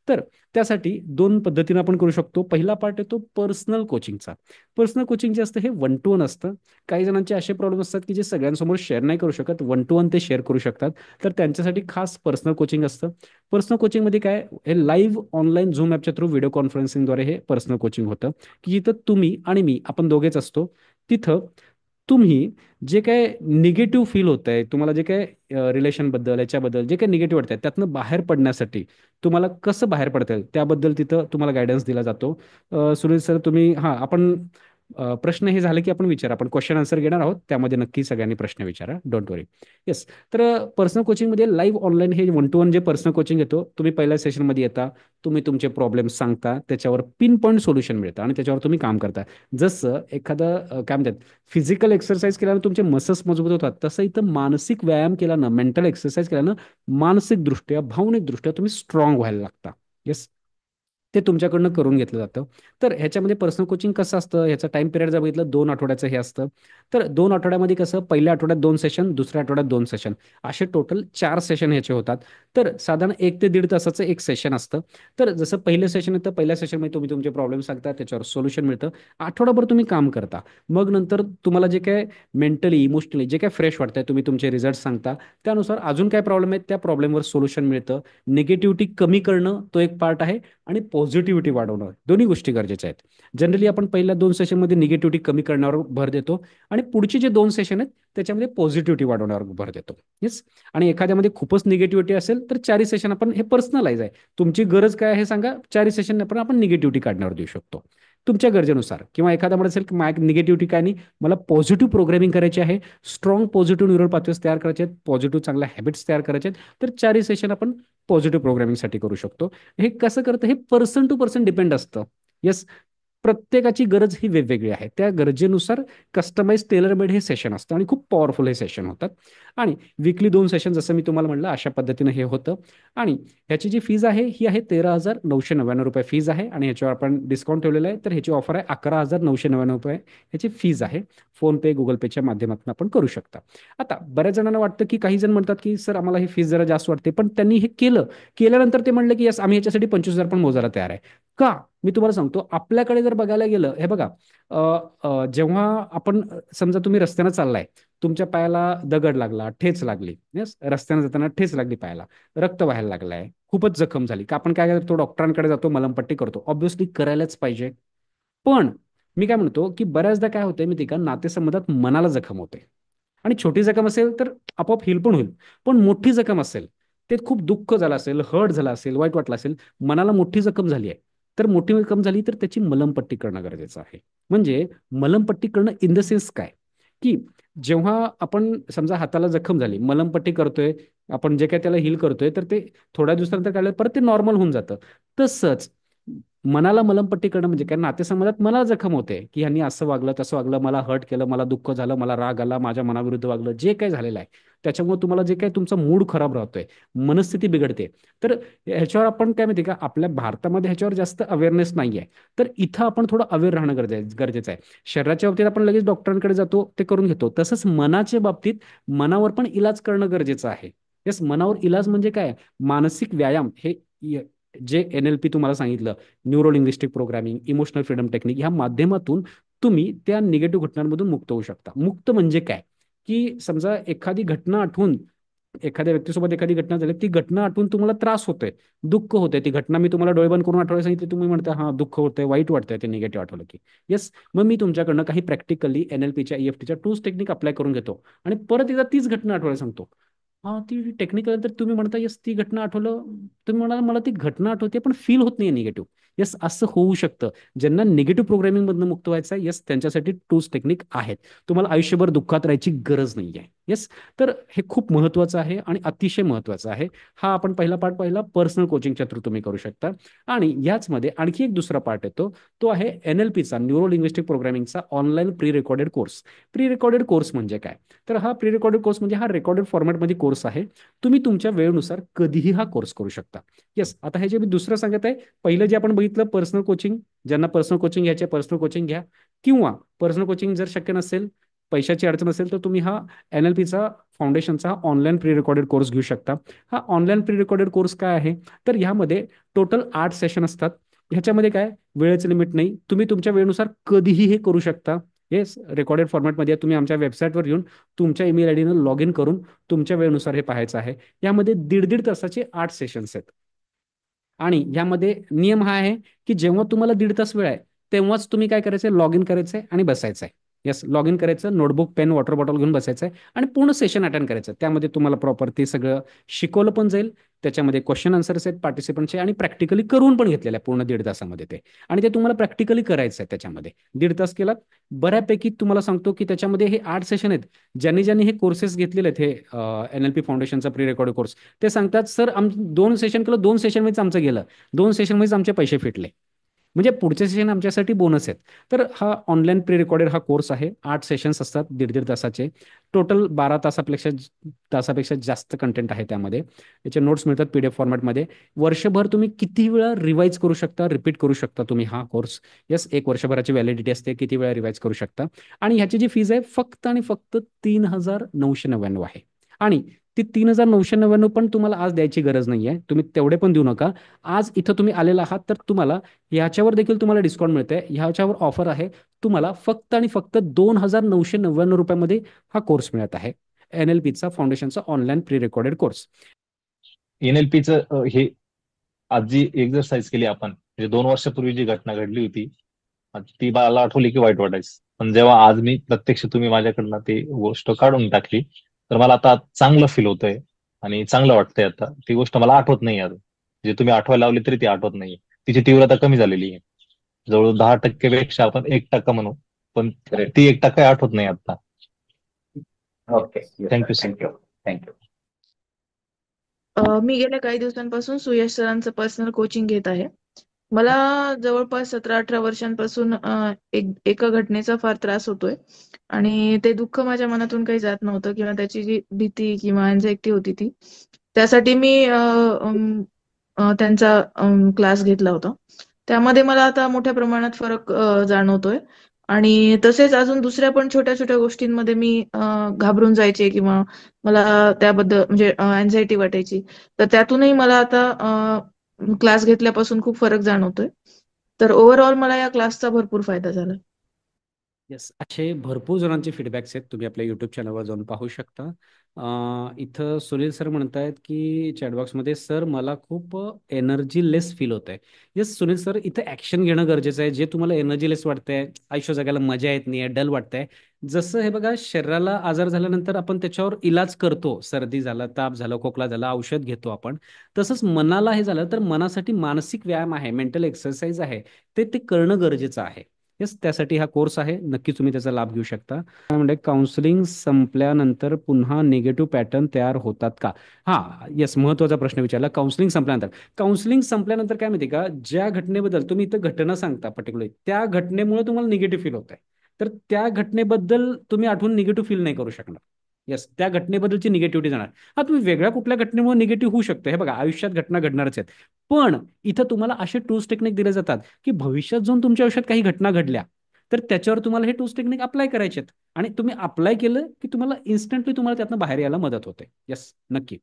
तर त्यासाठी दोन पद्धतीने आपण करू शकतो. पहिला पार्ट येतो पर्सनल कोचिंगचा. पर्सनल कोचिंग जे असतं हे 1-to-1 असतं. काही जणांचे असे प्रॉब्लेम असतात की जे सगळ्यांसमोर शेअर नाही करू शकत, 1-to-1 ते शेअर करू शकतात. तर त्यांच्यासाठी खास पर्सनल कोचिंग असतं. पर्सनल कोचिंगमध्ये काय, हे लाईव्ह ऑनलाईन झूम ॲपच्या थ्रू व्हिडिओ कॉन्फरन्सिंगद्वारे हे पर्सनल कोचिंग होतं, की जिथं तुम्ही आणि मी आपण दोघेच असतो. तिथं तुम्ही जे काय निगेटिव्ह फील होत आहे, तुम्हाला जे काय रिलेशनबद्दल याच्याबद्दल जे काही निगेटिव्ह वाटत आहे, त्यातनं बाहेर पडण्यासाठी तुम्हाला कसं बाहेर पडता येईल त्याबद्दल तिथं तुम्हाला गायडन्स दिला जातो. सुनील सर, तुम्ही हां आपण प्रश्न हे झाले की आपण विचारा, आपण क्वेश्चन आन्सर घेणार आहोत, त्यामध्ये नक्की सगळ्यांनी प्रश्न विचारा, डोंट वरी. येस. तर पर्सनल कोचिंगमध्ये लाईव्ह ऑनलाईन हे 1-to-1 जे पर्सनल कोचिंग येतो, तुम्ही पहिल्या सेशनमध्ये येता, तुम्ही तुमचे प्रॉब्लेम सांगता, त्याच्यावर पिन पॉईंट सोल्युशन मिळतं आणि त्याच्यावर तुम्ही काम करता. जसं एखादं काय म्हणतात, फिजिकल एक्सरसाइज केल्यानं तुमचे मसल्स मजबूत होतात, तसं इथं मानसिक व्यायाम केल्यानं, मेंटल एक्सरसाइज केल्यानं मानसिकदृष्ट्या, भावनिकदृष्ट्या तुम्ही स्ट्रॉंग व्हायला लागता. येस. ते तुमच्याकडनं करून घेतलं जातं. तर ह्याच्यामध्ये पर्सनल कोचिंग कसं असतं, ह्याचा टाइम पिरियड जर बघितलं 2 आठवड्याचं हे असतं. तर 2 आठवड्यामध्ये कसं, पहिल्या आठवड्यात 2 सेशन, दुसऱ्या आठवड्यात 2 सेशन, असे टोटल 4 सेशन ह्याचे होतात. तर साधारण 1 ते 1.5 तासाचं एक सेशन असतं. तर जसं पहिलं सेशन येतं, पहिल्या सेशनमध्ये तुम्ही तुमचे प्रॉब्लेम सांगता, त्याच्यावर सोल्युशन मिळतं. आठवडाभर तुम्ही काम करता. मग नंतर तुम्हाला जे काय मेंटली, इमोशनली जे काय फ्रेश वाटतंय, तुम्ही तुमचे रिझल्ट सांगता. त्यानुसार अजून काय प्रॉब्लेम आहेत, त्या प्रॉब्लेमवर सोल्युशन मिळतं. निगेटिव्हिटी कमी करणं तो एक पार्ट आहे, आणि पॉझिटिव्हिटी वाढवणं, दोन्ही गोष्टी गरजेच्या आहेत. जनरली आपण पहिल्या 2 सेशनमध्ये निगेटिव्हिटी कमी करण्यावर भर देतो, आणि पुढचे जे 2 सेशन आहेत त्याच्यामध्ये पॉझिटिव्हिटी वाढवण्यावर भर देतो. येस. आणि एखाद्यामध्ये खूपच निगेटिव्हिटी असेल तर 4 सेशन आपण, हे पर्सनलाइज आहे, तुमची गरज काय आहे सांगा, 4 सेशन आपण निगेटिव्हिटी काढण्यावर देऊ शकतो तुमच्या गरजेनुसार. किंवा एखादा म्हणत असेल की माझ्या निगेटिव्हिटी काय नाही, मला पॉझिटिव्ह प्रोग्रामिंग करायची आहे, स्ट्रॉंग पॉझिटिव्ह न्यूरल पाथवेज तयार करायचे आहेत, पॉझिटिव्ह चांगल्या हॅबिट्स तयार करायचे आहेत, तर 4 सेशन आपण पॉझिटिव्ह प्रोग्रामिंगसाठी करू शकतो. हे कसं करतं, हे पर्सन टू पर्सन डिपेंड असतं. येस. प्रत्येकाची गरज ही वेगवेगळी आहे, त्या गरजेनुसार कस्टमाइज टेलर मेड हे सेशन असतं, आणि खूप पॉवरफुल हे सेशन होतात. आणि वीकली 2 सेशन जसं मी तुम्हाला म्हटलं अशा पद्धतीनं हे होतं. आणि ह्याची जी फीज आहे ही आहे 13,999 रुपये फीज आहे, आणि ह्याच्यावर आपण डिस्काउंट ठेवलेलं आहे, तर ह्याची ऑफर आहे 11,999 रुपये ह्याची फीज आहे. फोनपे, गुगल पेच्या माध्यमातून आपण करू शकता. आता बऱ्याच जणांना वाटतं की, काही जण म्हणतात की सर आम्हाला ही फीज जरा जास्त वाटते, पण त्यांनी हे केल्यानंतर ते म्हणलं की यस आम्ही याच्यासाठी 25,000 पण मोजायला तयार आहे. का? मी तुम्हाला सांगतो, आपल्याकडे जर बघायला गेलं, हे बघा, जेव्हा आपण समजा तुम्ही रस्त्यानं चाललाय, तुमच्या पायाला दगड लागला, ठेच लागली, येस, रस्त्यानं जाताना ठेच लागली पायाला, रक्त व्हायला लागलाय, खूपच जखम झाली, का आपण काय करतो, डॉक्टरांकडे जातो, मलमपट्टी करतो, ऑब्व्हियसली करायलाच पाहिजे. पण मी काय म्हणतो की बऱ्याचदा काय होतंय माहिती का, नातेसंबंधात मनाला जखम होते, आणि छोटी जखम असेल तर आपोआप हील पण होईल. पण मोठी जखम असेल, ते खूप दुःख झालं असेल, हर्ट झालं असेल, वाईट वाटलं असेल, मनाला मोठी जखम झाली आहे, तर मोठी जखम झाली तर त्याची मलमपट्टी करणं गरजेचं आहे. म्हणजे मलमपट्टी करणं इन द सेन्स काय, की जेव्हा आपण समजा हाताला जखम झाली, मलमपट्टी करतोय, आपण जे काय त्याला हील करतोय, तर ते थोड्या दिवसानंतर काढलं परत ते नॉर्मल होऊन जातं. तसंच मनाला मलमपट्टी करणं म्हणजे काय, नातेसंबंधात मनाला जखम होते की ह्यांनी असं वागलं, तसं वागलं, मला हर्ट केलं, मला दुःख झालं, मला राग आला, माझ्या मनाविरुद्ध वागलं, जे काही झालेलं आहे त्याच्यामुळे तुम्हाला जे काही तुमचा मूड खराब राहतोय, मनस्थिती बिघडते. तर ह्याच्यावर आपण काय माहिती का, आपल्या भारतामध्ये ह्याच्यावर जास्त अवेअरनेस नाही आहे. तर इथं आपण थोडं अवेअर राहणं गरजेचं आहे. शरीराच्या बाबतीत आपण लगेच डॉक्टरांकडे जातो, ते करून घेतो. तसंच मनाच्या बाबतीत मनावर पण इलाज करणं गरजेचं आहे. येस, मनावर इलाज म्हणजे काय, मानसिक व्यायाम हे जे NLP तुम्हाला सांगितलं, neuro linguistic programming, emotional freedom technique, ह्या माध्यमातून तुम्ही त्या निगेटिव्ह घटनांमधून मुक्त होऊ शकता. मुक्त म्हणजे काय, की समजा एखादी घटना आठवून एखाद्या व्यक्तीसोबत एखादी घटना झाली, ती घटना आठवून तुम्हाला त्रास होतोय, दुःख होतंय, ती घटना मी तुम्हाला डोळे बंद करून आठवायला सांगितली, तुम्ही म्हणता हा दुःख होतंय, वाईट वाटतंय ते निगेटिव्ह आठवलं की. येस, मग मी तुमच्याकडनं काही प्रॅक्टिकली NLPच्या EFTच्या टूल्स टेक्निक अप्लाय करून घेतो आणि परत एकदा तीच घटना आठवायला सांगतो. हा, ती टेक्निकल तर तुम्ही म्हणता येस ती घटना आठवलं, तुम्ही म्हणाला मला ती घटना आठवते पण फील होत नाही निगेटिव्ह. येस, असं होऊ शकतं. ज्यांना निगेटिव्ह प्रोग्रामिंग मधनं मुक्त व्हायचं आहे, येस त्यांच्यासाठी टूल्स टेक्निक आहेत. तुम्हाला आयुष्यभर दुःखात राहायची गरज नाही आहे. येस, तर हे खूप महत्त्वाचं आहे आणि अतिशय महत्त्वाचं आहे. हा आपण पहिला पार्ट पाहिला, पर्सनल कोचिंगच्या थ्रू तुम्ही करू शकता. आणि याचमध्ये आणखी एक दुसरा पार्ट येतो, तो आहे NLPचा, न्यूरो लिंग्विस्टिक प्रोग्रामिंगचा online pre recorded course. Pre recorded course म्हणजे काय? तर हा प्री रेकॉर्डेड कोर्स म्हणजे हा रेकॉर्डेड फॉर्मॅटमध्ये कोर्स आहे. तुम्ही तुमच्या वेळेनुसार कधीही हा कोर्स करू शकता. येस, आता हे जे मी दुसरं सांगत आहे, पहिलं जे आपण बघितलं पर्सनल कोचिंग, ज्यांना पर्सनल कोचिंग घ्यायचे पर्सनल कोचिंग घ्या, किंवा पर्सनल कोचिंग जर शक्य नसेल, पैशाची अडचण असेल, तर तुम्ही हा NLPचा फाउंडेशनचा ऑनलाईन प्री रेकॉर्डेड कोर्स घेऊ शकता. हा ऑनलाईन प्री रेकॉर्डेड कोर्स काय आहे, तर ह्यामध्ये टोटल 8 सेशन असतात. ह्याच्यामध्ये काय वेळेचं लिमिट नाही, तुम्ही तुमच्या वेळेनुसार कधीही हे करू शकता. येस, रेकॉर्डेड फॉर्मॅटमध्ये तुम्ही आमच्या वेबसाईटवर येऊन तुमच्या ईमेल आयडीनं लॉग इन करून तुमच्या वेळेनुसार हे पाहायचं आहे. यामध्ये 1.5 तासाचे 8 सेशन्स आहेत. आणि यामध्ये नियम हा आहे की जेव्हा तुम्हाला 1.5 तास वेळ आहे, तेव्हाच तुम्ही काय करायचंय, लॉग इन करायचंय आणि बसायचंय. येस, लॉग इन करायचं, नोटबुक पेन वॉटर बॉटल घेऊन बसायचं आहे आणि पूर्ण सेशन अटेंड करायचं. त्यामध्ये तुम्हाला प्रॉपर ते सगळं शिकवलं पण जाईल. त्याच्यामध्ये क्वेश्चन आन्सर्स आहेत पार्टिसिपंटचे आणि प्रॅक्टिकली करून पण घेतलेलं आहे पूर्ण 1.5 तासामध्ये ते. आणि ते तुम्हाला प्रॅक्टिकली करायचं आहे त्याच्यामध्ये. 1.5 तास केलात, बऱ्यापैकी तुम्हाला सांगतो की त्याच्यामध्ये हे 8 सेशन आहेत. ज्यांनी ज्यांनी हे कोर्सेस घेतलेले आहेत, हे NLP फाउंडेशनचा प्री रेकॉर्ड कोर्स, ते सांगतात सर 2 सेशन केलं, 2 सेशनमध्येच आमचं गेलं, 2 सेशनमध्येच आमचे पैसे फिटले. म्हणजे पुढचे सेशन आमच्यासाठी बोनस आहेत. तर हा ऑनलाईन प्री रेकॉर्डेड हा कोर्स आहे. 8 सेशन्स असतात 1.5 तासाचे. टोटल 12 तासापेक्षा जास्त कंटेंट आहे त्यामध्ये. याचे नोट्स मिळतात PDF फॉर्मॅटमध्ये. वर्षभर तुम्ही किती वेळा रिवाईज करू शकता, रिपीट करू शकता तुम्ही हा कोर्स. येस, 1 वर्षभराची व्हॅलिडिटी असते, किती वेळा रिवाईज करू शकता. आणि ह्याची जी फीज आहे फक्त आणि फक्त 3,999 आहे. आणि ती 3,999 पण तुम्हाला आज द्यायची गरज नाही आहे, तुम्ही तेवढे पण देऊ नका. आज इथं तुम्ही आलेला आहात तर तुम्हाला ह्याच्यावर देखील तुम्हाला डिस्काउंट मिळतंय. ह्याच्यावर ऑफर आहे, तुम्हाला फक्त आणि फक्त 2,999 रुपयामध्ये हा कोर्स मिळत आहे. NLPचा फाउंडेशनचा ऑनलाईन प्री रेकॉर्डेड कोर्स. NLPचं हे आज जी एक्सरसाइज केली आपण, म्हणजे 2 वर्षापूर्वी जी घटना घडली होती, ती मला आठवली की वाईट वाटायचं. पण जेव्हा आज मी प्रत्यक्ष तुम्ही माझ्याकडनं ती गोष्ट काढून टाकली, तर मला आता चांगलं फील होतंय आणि चांगलं वाटतंय. आता ती गोष्ट मला आठवत नाही अजून, म्हणजे तुम्ही आठवायला लावली तरी ती आठवत नाही. तिची तीव्रता कमी झालेली आहे. जवळ 10% पेक्षा आपण 1% म्हणू, पण ती 1% आठवत नाही आता. Okay, thank you sir. Thank you thank you. मी गेल्या काही दिवसांपासून सुयश सरांचं पर्सनल कोचिंग घेत आहे. मला जवळपास 17-18 वर्षांपासून एका घटनेचा फार त्रास होतोय आणि ते दुःख माझ्या मनातून काही जात नव्हतं किंवा त्याची जी भीती किंवा अँझायटी होती ती, त्यासाठी मी त्यांचा क्लास घेतला होता. त्यामध्ये मला आता मोठ्या प्रमाणात फरक जाणवतोय. आणि तसेच अजून दुसऱ्या पण छोट्या छोट्या गोष्टींमध्ये मी घाबरून जायचे किंवा मला त्याबद्दल म्हणजे अँझायटी वाटायची, तर त्यातूनही मला आता क्लास घेतल्यापासून खूप फरक जाणवतोय. तर ओव्हरऑल मला या क्लासचा भरपूर फायदा झाला. येस, असे भरपूर जणांचे फीडबॅक्स आहेत, तुम्ही आपल्या युट्यूब चॅनलवर जाऊन पाहू शकता. इथं सुनील सर म्हणतायत की चॅटबॉक्समध्ये, सर मला खूप एनर्जी लेस फील होत आहे. येस सुनील सर, इथं ॲक्शन घेणं गरजेचं आहे. जे तुम्हाला एनर्जी लेस वाटतंय, आयुष्य जगायला मजा येत नाही आहे, डल वाटतंय, जसं हे बघा शरीराला आजार झाल्यानंतर आपण त्याच्यावर इलाज करतो, सर्दी झाला, ताप झाला, खोकला झाला, औषध घेतो आपण, तसंच मनाला हे झालं तर मनासाठी मानसिक व्यायाम आहे, मेंटल एक्सरसाइज आहे, ते ते करणं गरजेचं आहे. येस, त्यासाठी हा कोर्स आहे, नक्की तुम्ही त्याचा लाभ घेऊ शकता. म्हणजे काउन्सिलिंग संपल्यानंतर पुन्हा निगेटिव्ह पॅटर्न तयार होतात का? हा, येस, महत्वाचा प्रश्न विचारला. काउन्सिलिंग संपल्यानंतर काय माहिती का, ज्या घटनेबद्दल तुम्ही इथं घटना सांगता पर्टिक्युलरली, त्या घटनेमुळे तुम्हाला निगेटिव्ह फील होत आहे, तर त्या घटनेबद्दल तुम्ही आठवून निगेटिव्ह फील नाही करू शकणार. येस, त्या घटनेबद्दलची निगेटिव्हिटी जाणार. हा, तुम्ही वेगळ्या कुठल्या घटनेमुळे निगेटिव्ह होऊ शकतो, हे बघा आयुष्यात घटना घडणारच आहेत. पण इथं तुम्हाला असे टूल्स टेक्निक दिले जातात की भविष्यात जाऊन तुमच्या आयुष्यात काही घटना घडल्या तर त्याच्यावर तुम्हाला हे टूल्स टेक्निक अप्लाय करायचे आहेत आणि तुम्ही अप्लाय केलं की तुम्हाला इन्स्टंटली तुम्हाला त्यातनं बाहेर यायला मदत होते. येस, नक्की.